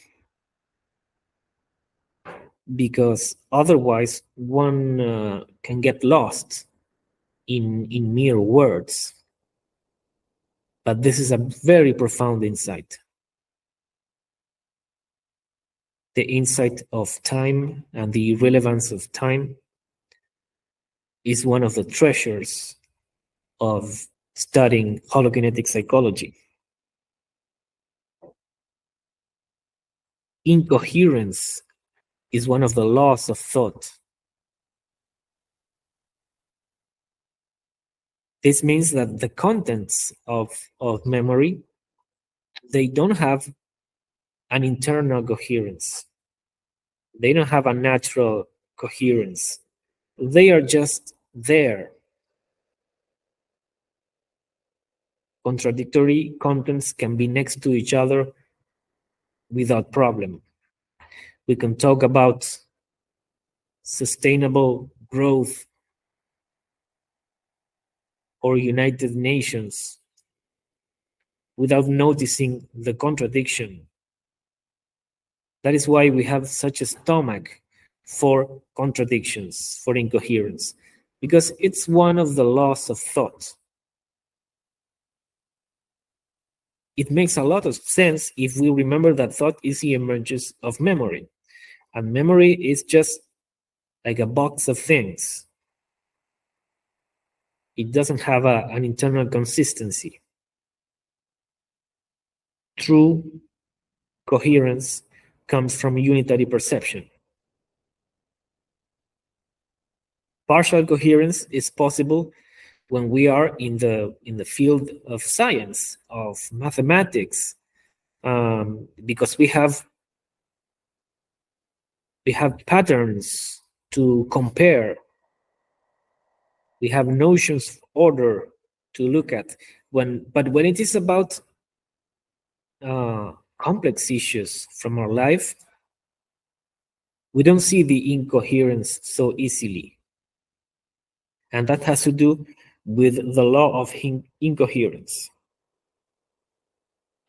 because otherwise one can get lost in mere words. But this is a very profound insight. The insight of time and the irrelevance of time is one of the treasures of studying holokinetic psychology. Incoherence is one of the laws of thought. This means that the contents of memory, they don't have an internal coherence. They don't have a natural coherence. They are just there. Contradictory contents can be next to each other without problem. We can talk about sustainable growth or United Nations without noticing the contradiction. That is why we have such a stomach for contradictions, for incoherence, because it's one of the laws of thought. It makes a lot of sense if we remember that thought is the emergence of memory. And memory is just like a box of things. It doesn't have an internal consistency. True coherence comes from unitary perception. Partial coherence is possible when we are in the field of science, of mathematics, because we have patterns to compare. We have notions of order to look at. But when it is about complex issues from our life, we don't see the incoherence so easily. And that has to do with the law of incoherence.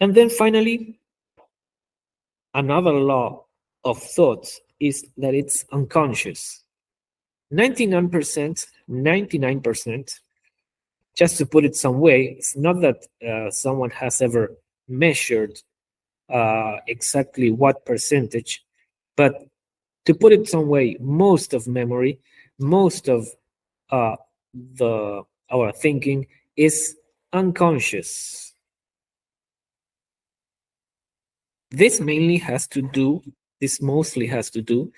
And then finally, another law of thought is that it's unconscious. 99%, just to put it some way, it's not that someone has ever measured exactly what percentage, but to put it some way, most of memory, most of our thinking is unconscious. This mostly has to do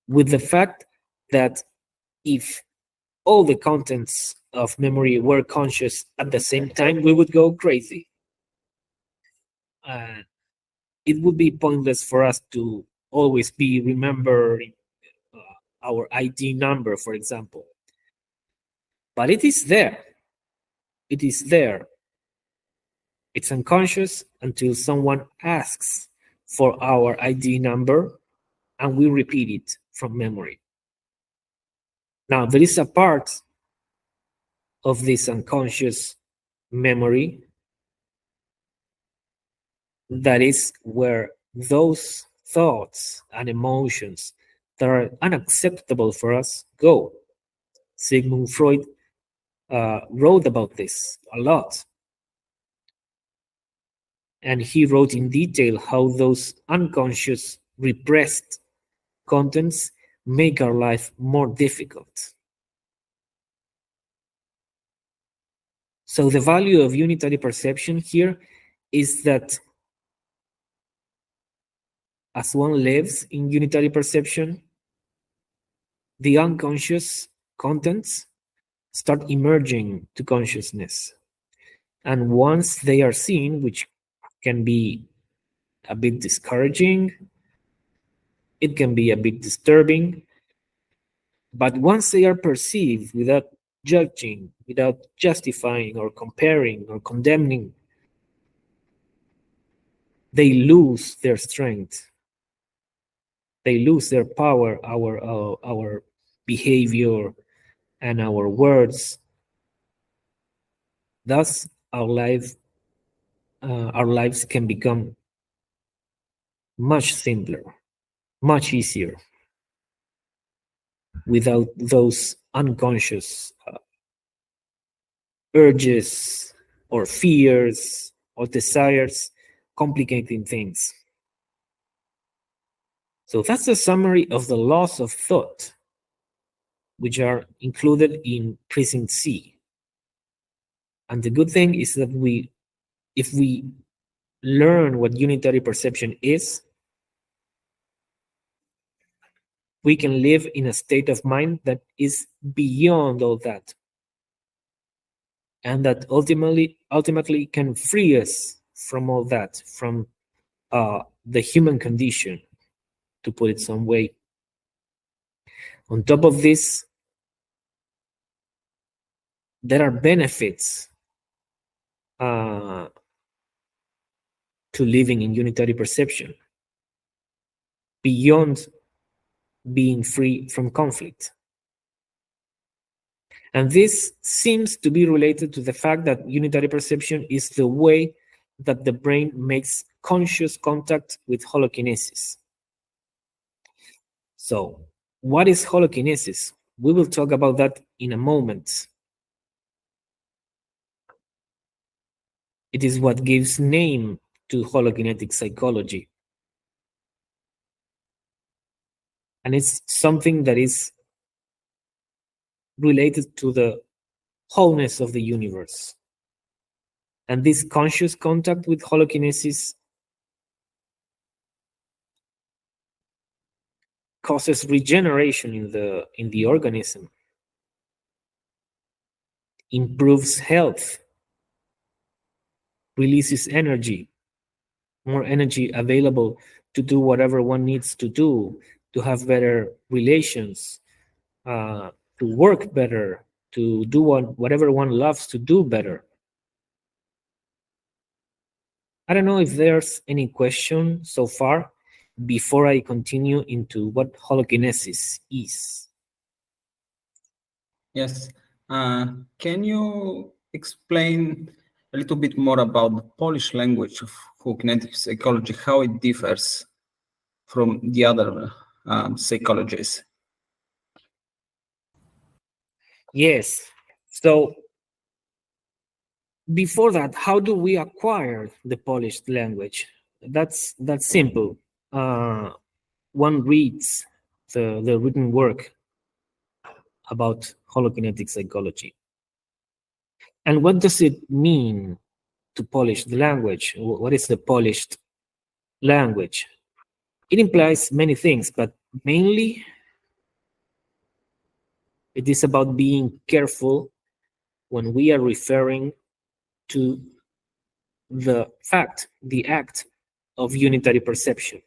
with the fact that if all the contents of memory were conscious at the same time, we would go crazy. It would be pointless for us to always be remembering our ID number, for example. But it is there. It is there. It's unconscious until someone asks for our ID number and we repeat it from memory. Now, there is a part of this unconscious memory that is where those thoughts and emotions that are unacceptable for us go. Sigmund Freud wrote about this a lot. And he wrote in detail how those unconscious, repressed contents make our life more difficult. So the value of unitary perception here is that as one lives in unitary perception, the unconscious contents start emerging to consciousness. And once they are seen, which can be a bit discouraging, it can be a bit disturbing, but once they are perceived without judging, without justifying or comparing or condemning, they lose their strength. They lose their power, our behavior and our words. Thus, our lives can become much simpler, much easier, without those unconscious urges or fears or desires complicating things. So that's a summary of the laws of thought, which are included in Precinct C. And the good thing is that if we learn what unitary perception is, we can live in a state of mind that is beyond all that. And that ultimately can free us from all that, from the human condition, to put it some way. On top of this, there are benefits to living in unitary perception beyond being free from conflict. And this seems to be related to the fact that unitary perception is the way that the brain makes conscious contact with holokinesis. So, what is holokinesis? We will talk about that in a moment. It is what gives name to holokinetic psychology. And it's something that is related to the wholeness of the universe. And this conscious contact with holokinesis causes regeneration in the organism, improves health, releases energy, more energy available to do whatever one needs to do, to have better relations, to work better, to do whatever one loves to do better. I don't know if there's any question so far before I continue into what holokinesis is. Yes. Can you explain a little bit more about the Polish language of holokinetic psychology, how it differs from the other psychologies? Yes. So before that, how do we acquire the Polish language? That's simple. One reads the written work about holokinetic psychology. And what does it mean to polish the language? What is the polished language? It implies many things, but mainly it is about being careful when we are referring to the fact, the act of unitary perception.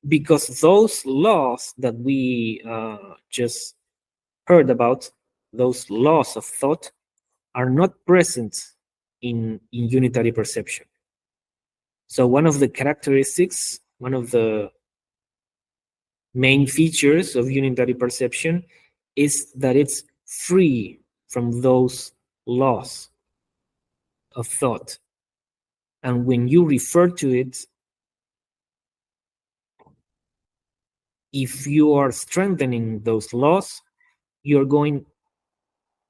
Because those laws that we just heard about, those laws of thought, are not present in unitary perception. So one of the characteristics, one of the main features of unitary perception is that it's free from those laws of thought. And when you refer to it, if you are strengthening those laws, you're going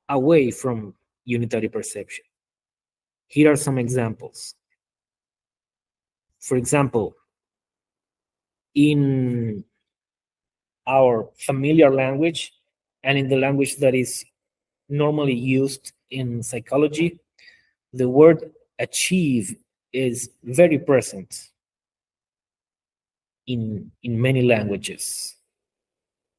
away from unitary perception. Here are some examples. For example, in our familiar language and in the language that is normally used in psychology, the word achieve is very present in many languages.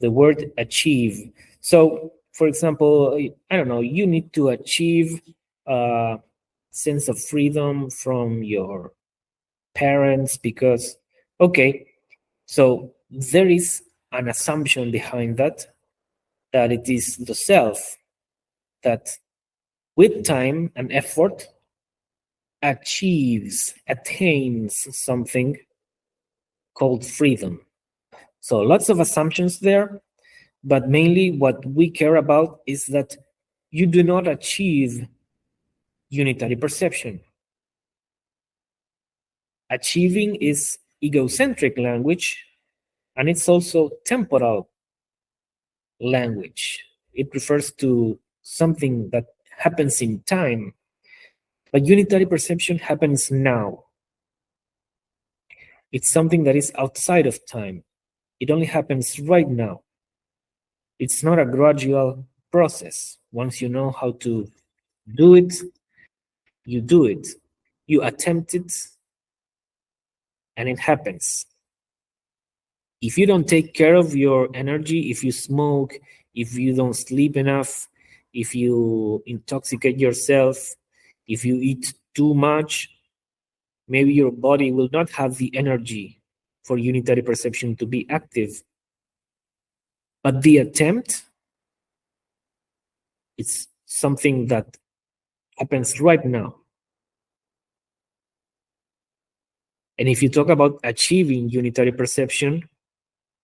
The word achieve. So, for example, I don't know, you need to achieve a sense of freedom from your parents because, okay, so there is an assumption behind that, that it is the self that with time and effort attains something called freedom. So lots of assumptions there, but mainly what we care about is that you do not achieve unitary perception. Achieving is egocentric language, and it's also temporal language. It refers to something that happens in time, but unitary perception happens now. It's something that is outside of time. It only happens right now. It's not a gradual process. Once you know how to do it, you do it. You attempt it, and it happens. If you don't take care of your energy, if you smoke, if you don't sleep enough, if you intoxicate yourself, if you eat too much, maybe your body will not have the energy for unitary perception to be active. But the attempt, it's something that happens right now. And if you talk about achieving unitary perception,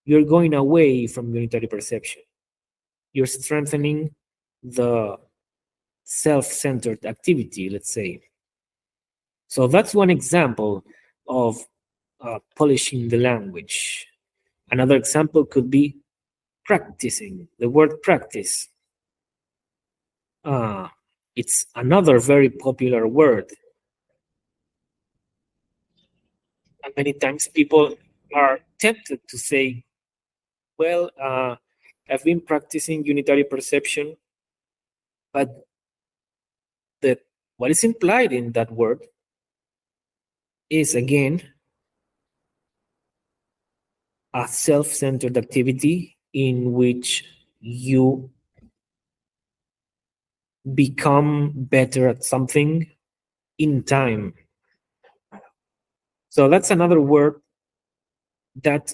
you're going away from unitary perception. you're strengthening the self-centered activity, let's say. So that's one example of polishing the language. Another example could be practicing, the word practice. It's another very popular word. And many times people are tempted to say, well, I've been practicing unitary perception, but what is implied in that word is, again, a self-centered activity in which you become better at something in time. So that's another word that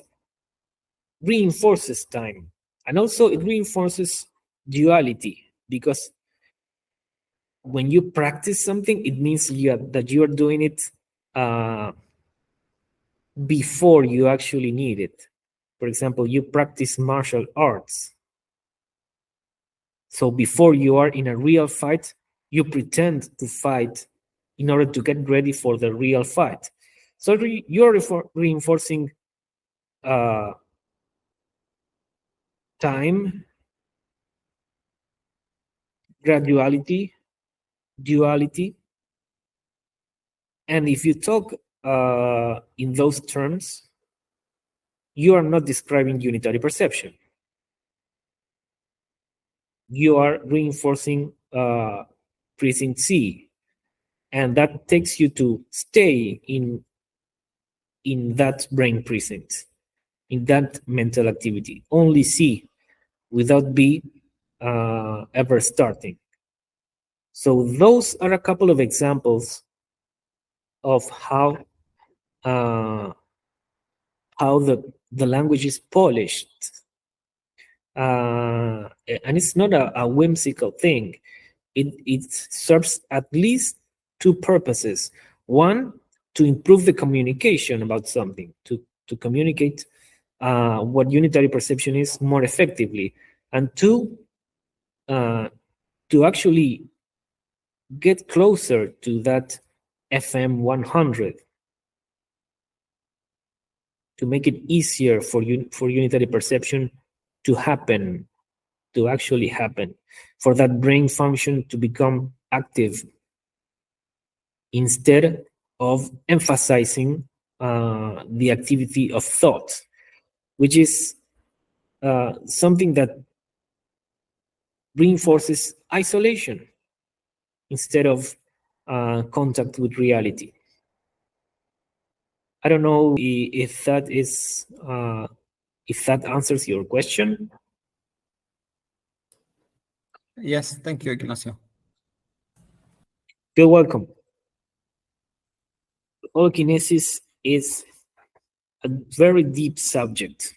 reinforces time. And also it reinforces duality, because when you practice something, it means that you are doing it before you actually need it. For example, you practice martial arts. So before you are in a real fight, you pretend to fight in order to get ready for the real fight. So you're reinforcing time, graduality, duality. And if you talk in those terms, you are not describing unitary perception. You are reinforcing precinct C, and that takes you to stay in that brain precinct, in that mental activity. Only C, without B ever starting. So those are a couple of examples of how the language is polished. And it's not a whimsical thing. It serves at least two purposes. One, to improve the communication about something, to communicate what unitary perception is more effectively. And two, to actually get closer to that FM 100, to make it easier for unitary perception to happen, to actually happen, for that brain function to become active, instead of emphasizing the activity of thought, which is something that reinforces isolation instead of contact with reality. I don't know if that is if that answers your question. Yes, thank you, Ignacio. You're welcome. Holokinesis is a very deep subject,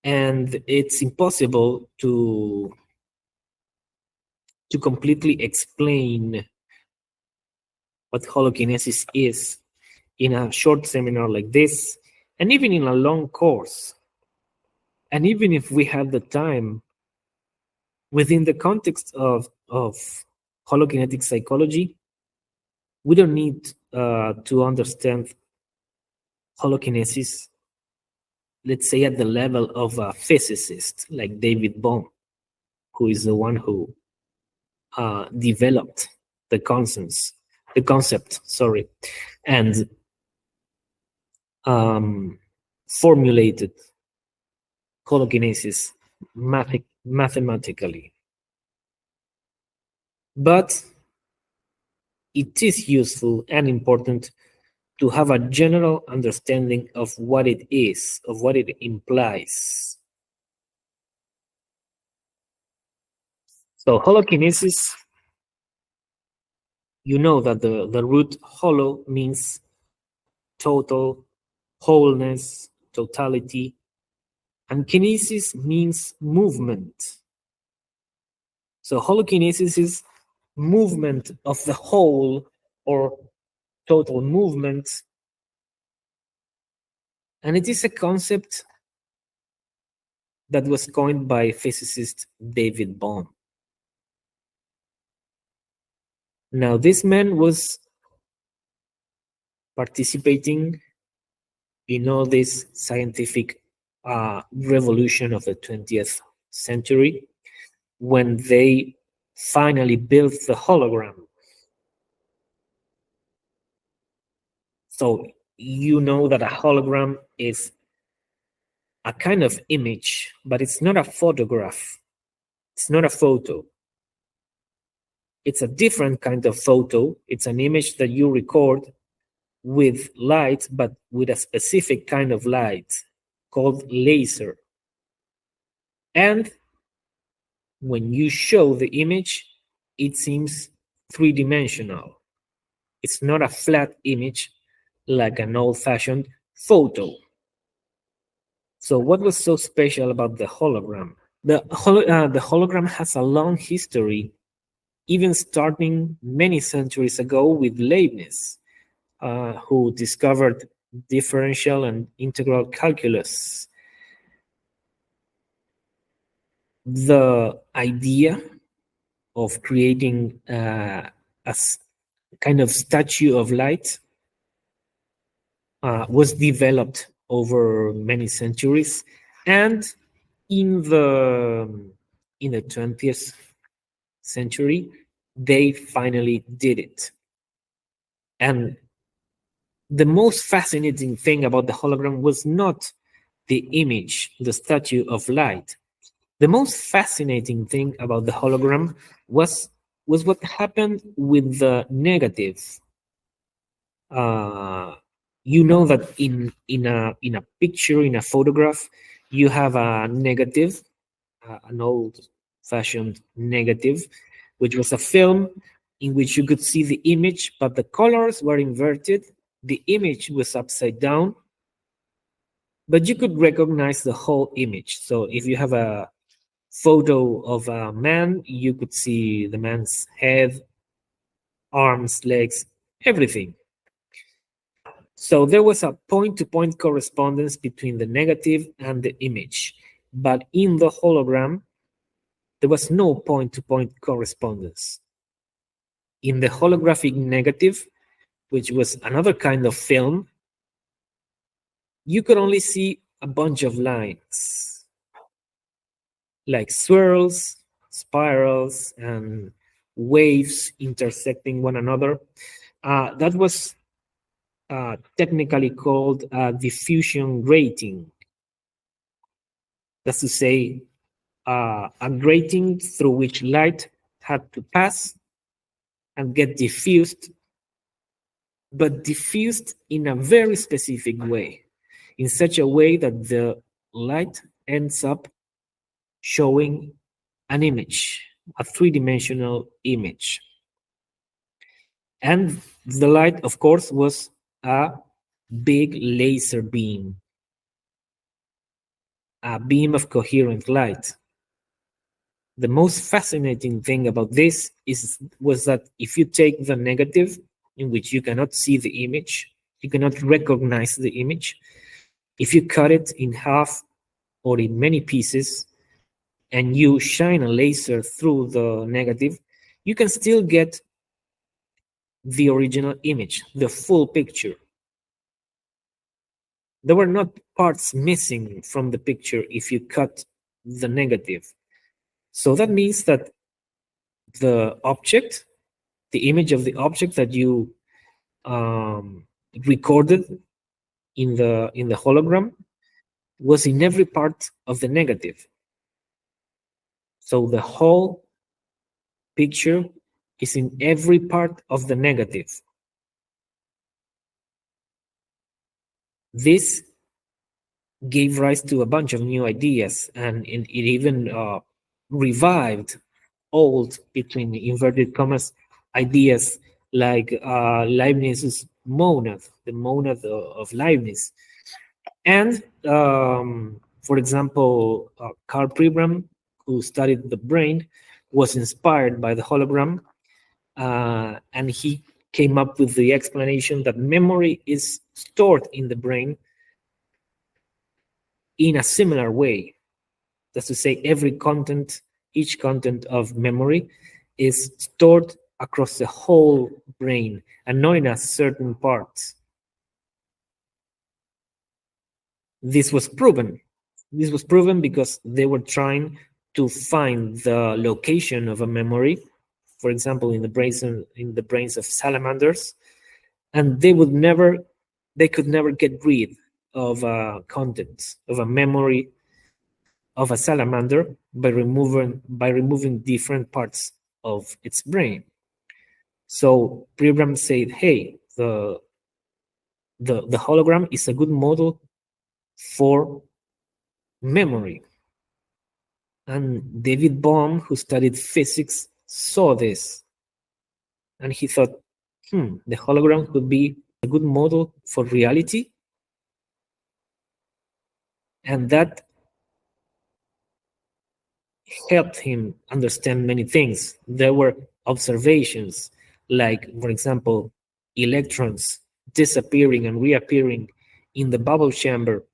and it's impossible to completely explain what holokinesis is in a short seminar like this, and even in a long course. And even if we have the time, within the context of holokinetic psychology, we don't need to understand holokinesis, let's say, at the level of a physicist like David Bohm, who is the one who developed the concept, and formulated holokinesis mathematically. But it is useful and important to have a general understanding of what it is, of what it implies. So holokinesis, you know that the root holo means total, wholeness, totality, and kinesis means movement. So holokinesis is movement of the whole or total movement. And it is a concept that was coined by physicist David Bohm. Now, this man was participating in all this scientific revolution of the 20th century when they finally built the hologram. So you know that a hologram is a kind of image, but it's not a photograph. It's not a photo. It's a different kind of photo. It's an image that you record with light, but with a specific kind of light called laser. And when you show the image, it seems three-dimensional. It's not a flat image like an old-fashioned photo. So what was so special about the hologram? The hologram has a long history, even starting many centuries ago with Leibniz, who discovered differential and integral calculus. The idea of creating a kind of statue of light was developed over many centuries, and in the 20th century, they finally did it. And the most fascinating thing about the hologram was not the image, the statue of light. The most fascinating thing about the hologram was what happened with the negative. You know that in a picture, in a photograph, you have a negative, an old-fashioned negative, which was a film in which you could see the image, but the colors were inverted. The image was upside down, but you could recognize the whole image. So if you have a photo of a man, you could see the man's head, arms, legs, everything. So there was a point-to-point correspondence between the negative and the image. But in the hologram, there was no point-to-point correspondence. In the holographic negative, which was another kind of film, you could only see a bunch of lines, like swirls, spirals, and waves intersecting one another. That was technically called diffusion grating. That's to say, a grating through which light had to pass and get diffused, but diffused in a very specific way, in such a way that the light ends up showing an image, a three-dimensional image. And the light, of course, was a big laser beam, a beam of coherent light. The most fascinating thing about this was that if you take the negative, in which you cannot see the image, you cannot recognize the image, if you cut it in half or in many pieces, and you shine a laser through the negative, you can still get the original image, the full picture. There were not parts missing from the picture if you cut the negative. So that means that the object, the image of the object that you recorded in the hologram was in every part of the negative. So the whole picture is in every part of the negative. This gave rise to a bunch of new ideas, and it even revived old, between inverted commas, ideas like Leibniz's monad, the monad of Leibniz. And, for example, Carl Pribram, who studied the brain, was inspired by the hologram, and he came up with the explanation that memory is stored in the brain in a similar way. That's to say, each content of memory is stored across the whole brain and not in a certain parts. This was proven. This was proven because they were trying to find the location of a memory, for example, in the brains of salamanders, and they could never get rid of contents of a memory of a salamander by removing different parts of its brain. So Pribram said, "Hey, the hologram is a good model for memory." And David Bohm, who studied physics, saw this, and he thought, the hologram could be a good model for reality. And that helped him understand many things. There were observations, like, for example, electrons disappearing and reappearing in the bubble chamber,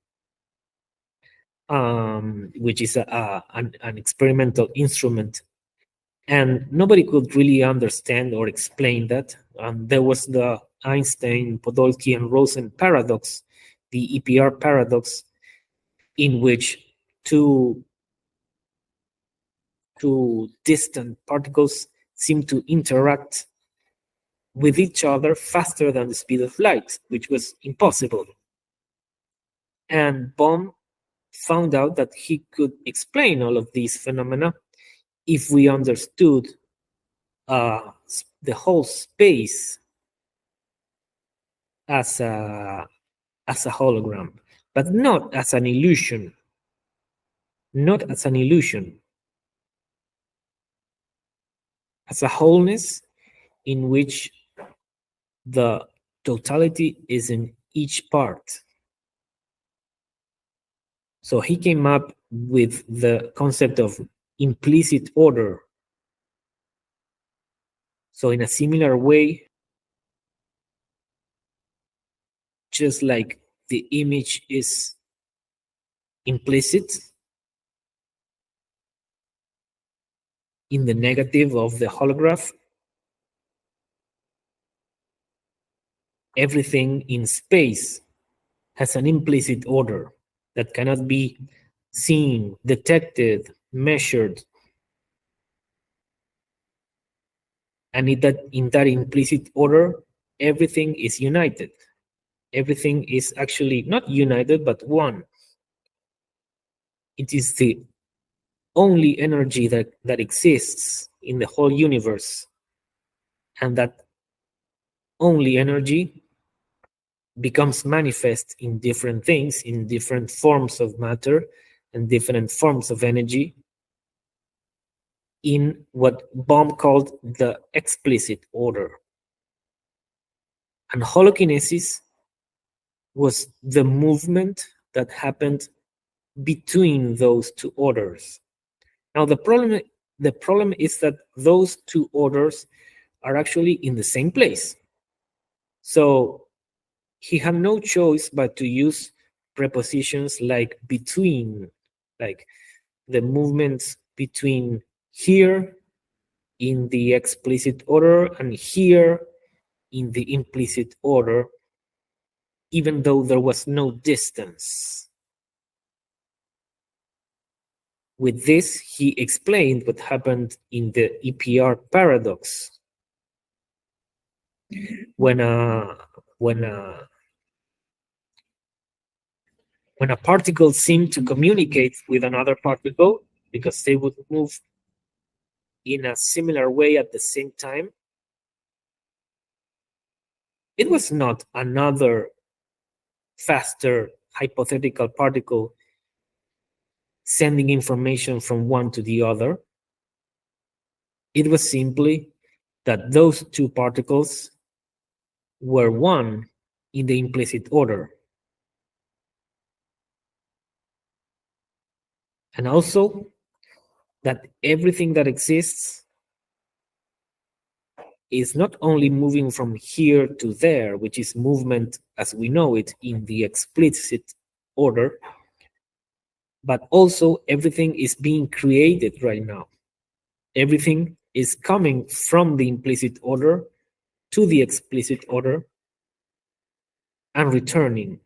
which is an experimental instrument. And nobody could really understand or explain that. There was the Einstein, Podolsky, and Rosen paradox, the EPR paradox, in which two distant particles seem to interact with each other faster than the speed of light, which was impossible. And Bohm found out that he could explain all of these phenomena if we understood the whole space as a hologram, but not as an illusion. Not as an illusion. As a wholeness in which the totality is in each part. So he came up with the concept of implicit order. So in a similar way, just like the image is implicit in the negative of the holograph, everything in space has an implicit order that cannot be seen, detected, measured. And in that implicit order, everything is united. Everything is actually not united, but one. It is the only energy that exists in the whole universe. And that only energy becomes manifest in different things, in different forms of matter and different forms of energy, in what Bohm called the explicit order. And holokinesis was the movement that happened between those two orders. Now the problem is that those two orders are actually in the same place. So he had no choice but to use prepositions like between, like the movements between here in the explicit order and here in the implicit order, even though there was no distance. With this, he explained what happened in the EPR paradox. When a particle seemed to communicate with another particle because they would move in a similar way at the same time, it was not another faster hypothetical particle sending information from one to the other. It was simply that those two particles were one in the implicit order. And also that everything that exists is not only moving from here to there, which is movement as we know it in the explicit order, but also everything is being created right now. Everything is coming from the implicit order to the explicit order and returning.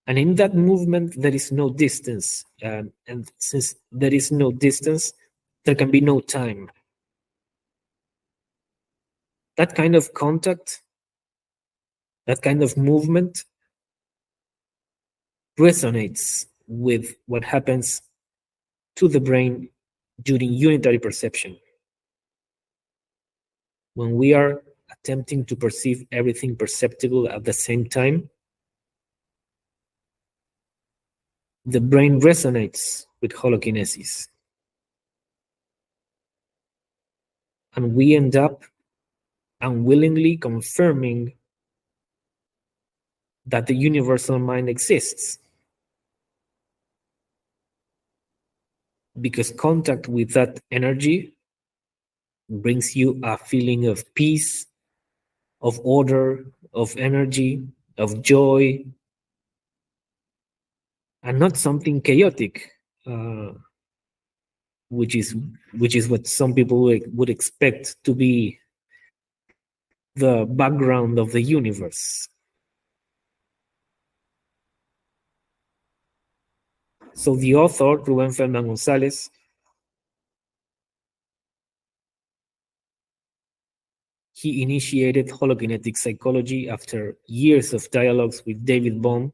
And in that movement, there is no distance. And since there is no distance, there can be no time. That kind of contact, that kind of movement resonates with what happens to the brain during unitary perception. When we are attempting to perceive everything perceptible at the same time, the brain resonates with holokinesis. And we end up unwillingly confirming that the universal mind exists. Because contact with that energy brings you a feeling of peace, of order, of energy, of joy, and not something chaotic, which is what some people would expect to be the background of the universe. So the author, Rubén Fernán González, he initiated holokinetic psychology after years of dialogues with David Bohm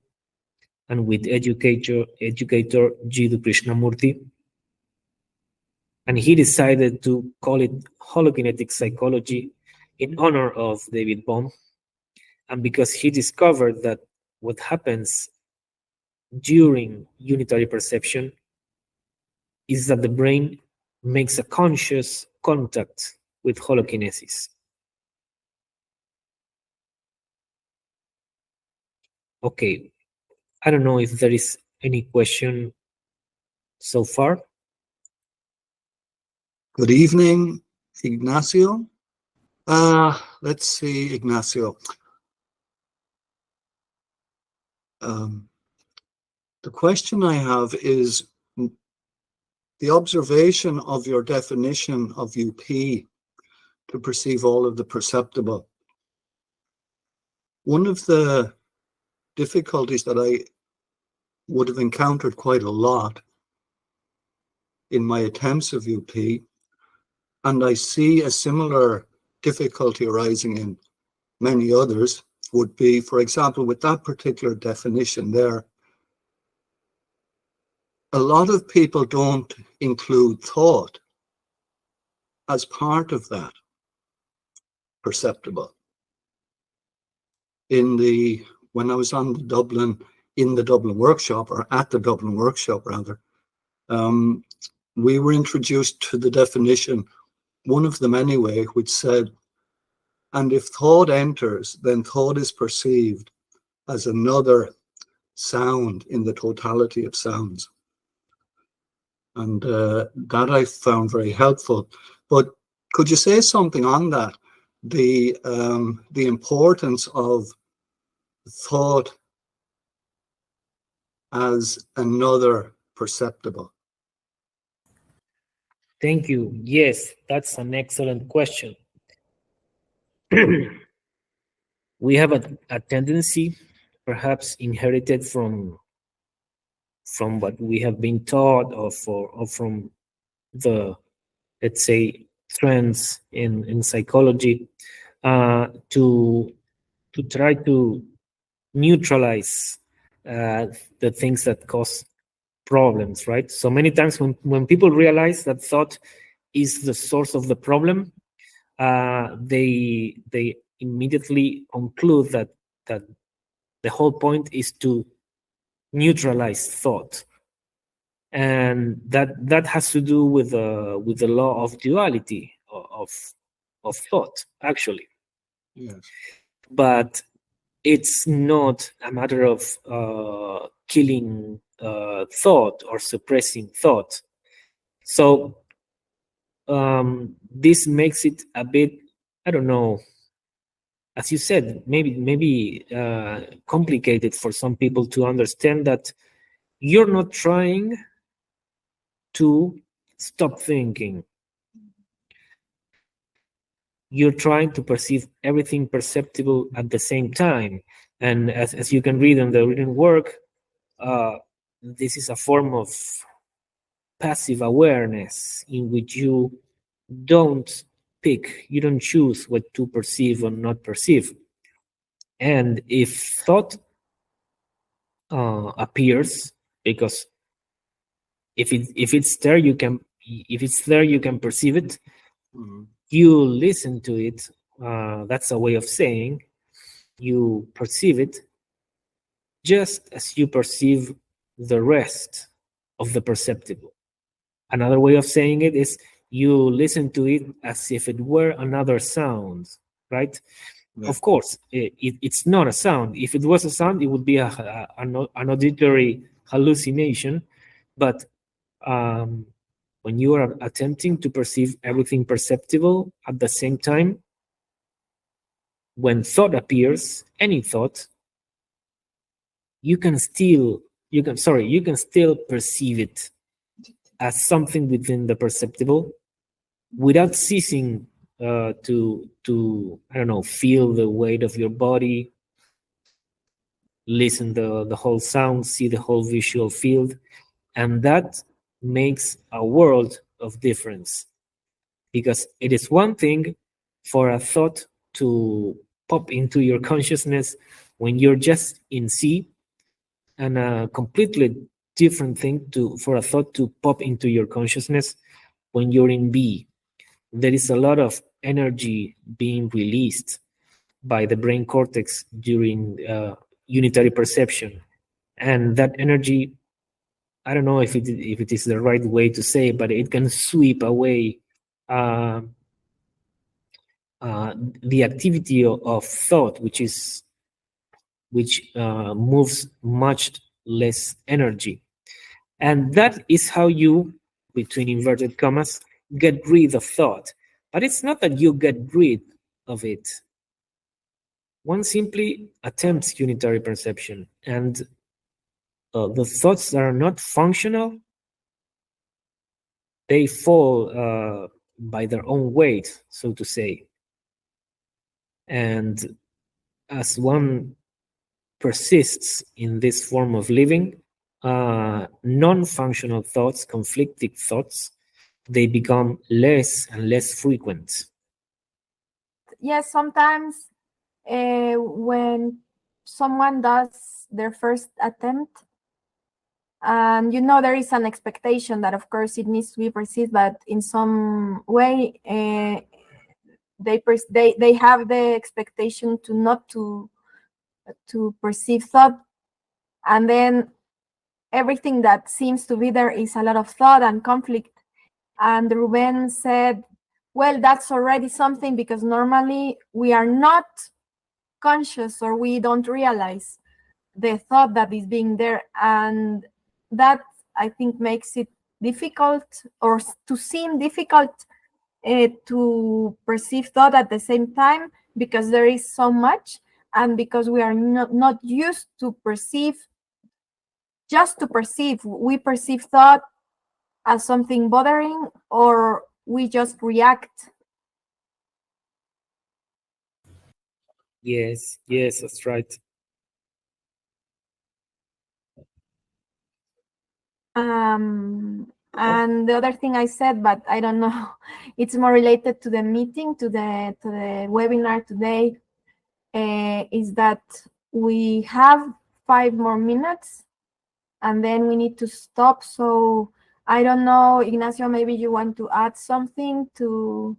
and with educator Jiddu Krishnamurti. And he decided to call it holokinetic psychology in honor of David Bohm. And because he discovered that what happens during unitary perception is that the brain makes a conscious contact with holokinesis. Okay, I don't know if there is any question so far. Good evening, Ignacio. Let's see, Ignacio. The question I have is the observation of your definition of UP to perceive all of the perceptible. One of the difficulties that I would have encountered quite a lot in my attempts of UP, and I see a similar difficulty arising in many others, would be, for example, with that particular definition there, a lot of people don't include thought as part of that perceptible. When I was in the Dublin workshop, or at the Dublin workshop rather, we were introduced to the definition, one of them anyway, which said, and if thought enters, then thought is perceived as another sound in the totality of sounds. And that I found very helpful. But could you say something on that? The importance of thought as another perceptible. Thank you. Yes, that's an excellent question. We have a tendency, perhaps inherited from what we have been taught, or from the, let's say, trends in psychology, to try to neutralize the things that cause problems, right? So many times when people realize that thought is the source of the problem, they immediately conclude that the whole point is to neutralize thought, and that has to do with the law of duality of thought, actually. Yes. But it's not a matter of killing thought or suppressing thought. So this makes it a bit, I don't know, as you said, maybe complicated for some people to understand that you're not trying to stop thinking. You're trying to perceive everything perceptible at the same time. And as you can read in the written work, this is a form of passive awareness in which you don't pick, you don't choose what to perceive or not perceive. And if thought appears, because if it's there, you can perceive it. You listen to it. That's a way of saying you perceive it, just as you perceive the rest of the perceptible. Another way of saying it is you listen to it as if it were another sound, right? Yeah. Of course, it's not a sound. If it was a sound, it would be an auditory hallucination. But when you are attempting to perceive everything perceptible at the same time, when thought appears, any thought, you can still perceive it as something within the perceptible without ceasing to I don't know, feel the weight of your body, listen the whole sound, see the whole visual field, and that makes a world of difference, because it is one thing for a thought to pop into your consciousness when you're just in C, and a completely different thing for a thought to pop into your consciousness when you're in B. There is a lot of energy being released by the brain cortex during unitary perception, and that energy, I don't know if it is the right way to say, but it can sweep away the activity of thought, which moves much less energy. And that is how you, between inverted commas, get rid of thought. But it's not that you get rid of it. One simply attempts unitary perception, and the thoughts that are not functional, they fall by their own weight, so to say. And as one persists in this form of living, non-functional thoughts, conflicting thoughts, they become less and less frequent. Yes, sometimes when someone does their first attempt, and there is an expectation that, of course, it needs to be perceived, but in some way they have the expectation to not to perceive thought, and then everything that seems to be there is a lot of thought and conflict. And Ruben said, well, that's already something, because normally we are not conscious, or we don't realize the thought that is being there, and that, I think, makes it difficult, or to seem difficult, to perceive thought at the same time, because there is so much, and because we are not used to perceive, just to perceive. We perceive thought as something bothering, or we just react. Yes, that's right. And the other thing I said, but I don't know, it's more related to the meeting, to the webinar today, is that we have 5 more minutes and then we need to stop. So I don't know, Ignacio, maybe you want to add something to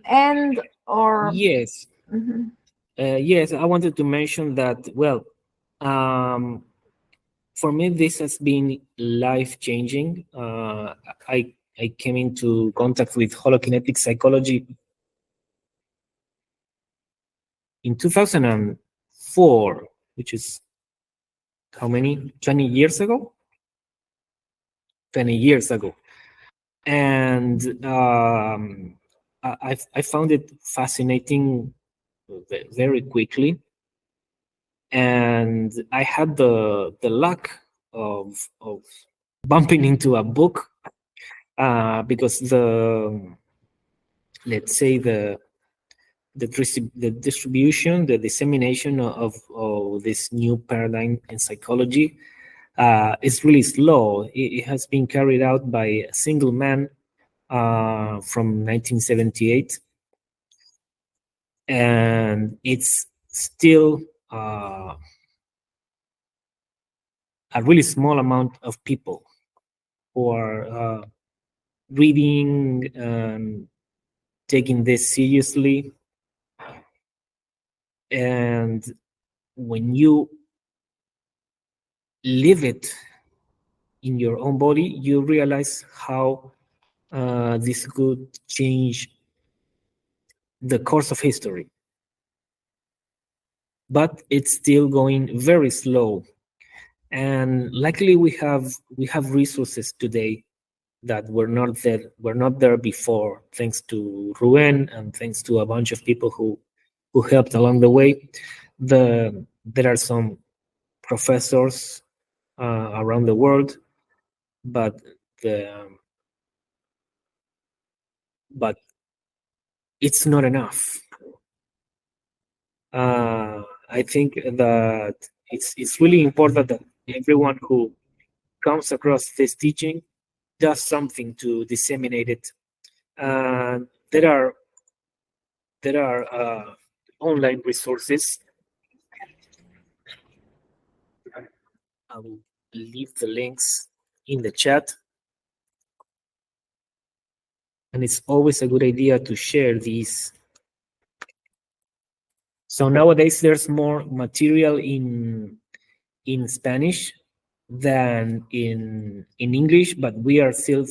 end, or? Yes. Mm-hmm. Yes, I wanted to mention that, well, for me, this has been life-changing. I came into contact with holokinetic psychology in 2004, which is how many? 20 years ago? 20 years ago. And I found it fascinating very quickly. And I had the luck of bumping into a book because let's say the distribution, the dissemination of this new paradigm in psychology is really slow. It has been carried out by a single man from 1978, and it's still a really small amount of people who are reading and taking this seriously. And when you live it in your own body, you realize how this could change the course of history. But it's still going very slow. And luckily we have resources today that were not there before, thanks to Ruben and thanks to a bunch of people who helped along the way. There are some professors around the world, but it's not enough. I think that it's really important that everyone who comes across this teaching does something to disseminate it. There are online resources. I will leave the links in the chat. And it's always a good idea to share these. So nowadays there's more material in Spanish than in English, but we are still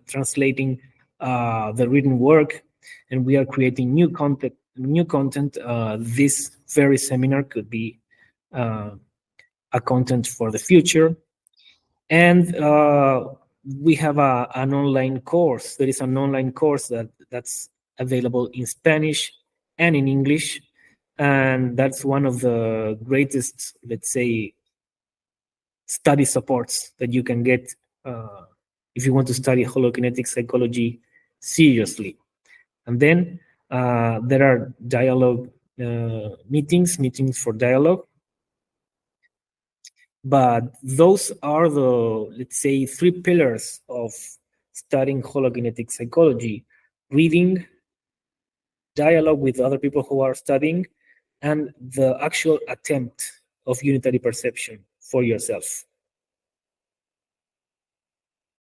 translating the written work, and we are creating new content. This very seminar could be a content for the future, and we have an online course. There is an online course that's available in Spanish and in English, and that's one of the greatest, let's say, study supports that you can get if you want to study holokinetic psychology seriously. And then there are dialogue meetings for dialogue. But those are the, let's say, 3 pillars of studying holokinetic psychology: reading, dialogue with other people who are studying, and the actual attempt of unitary perception for yourself.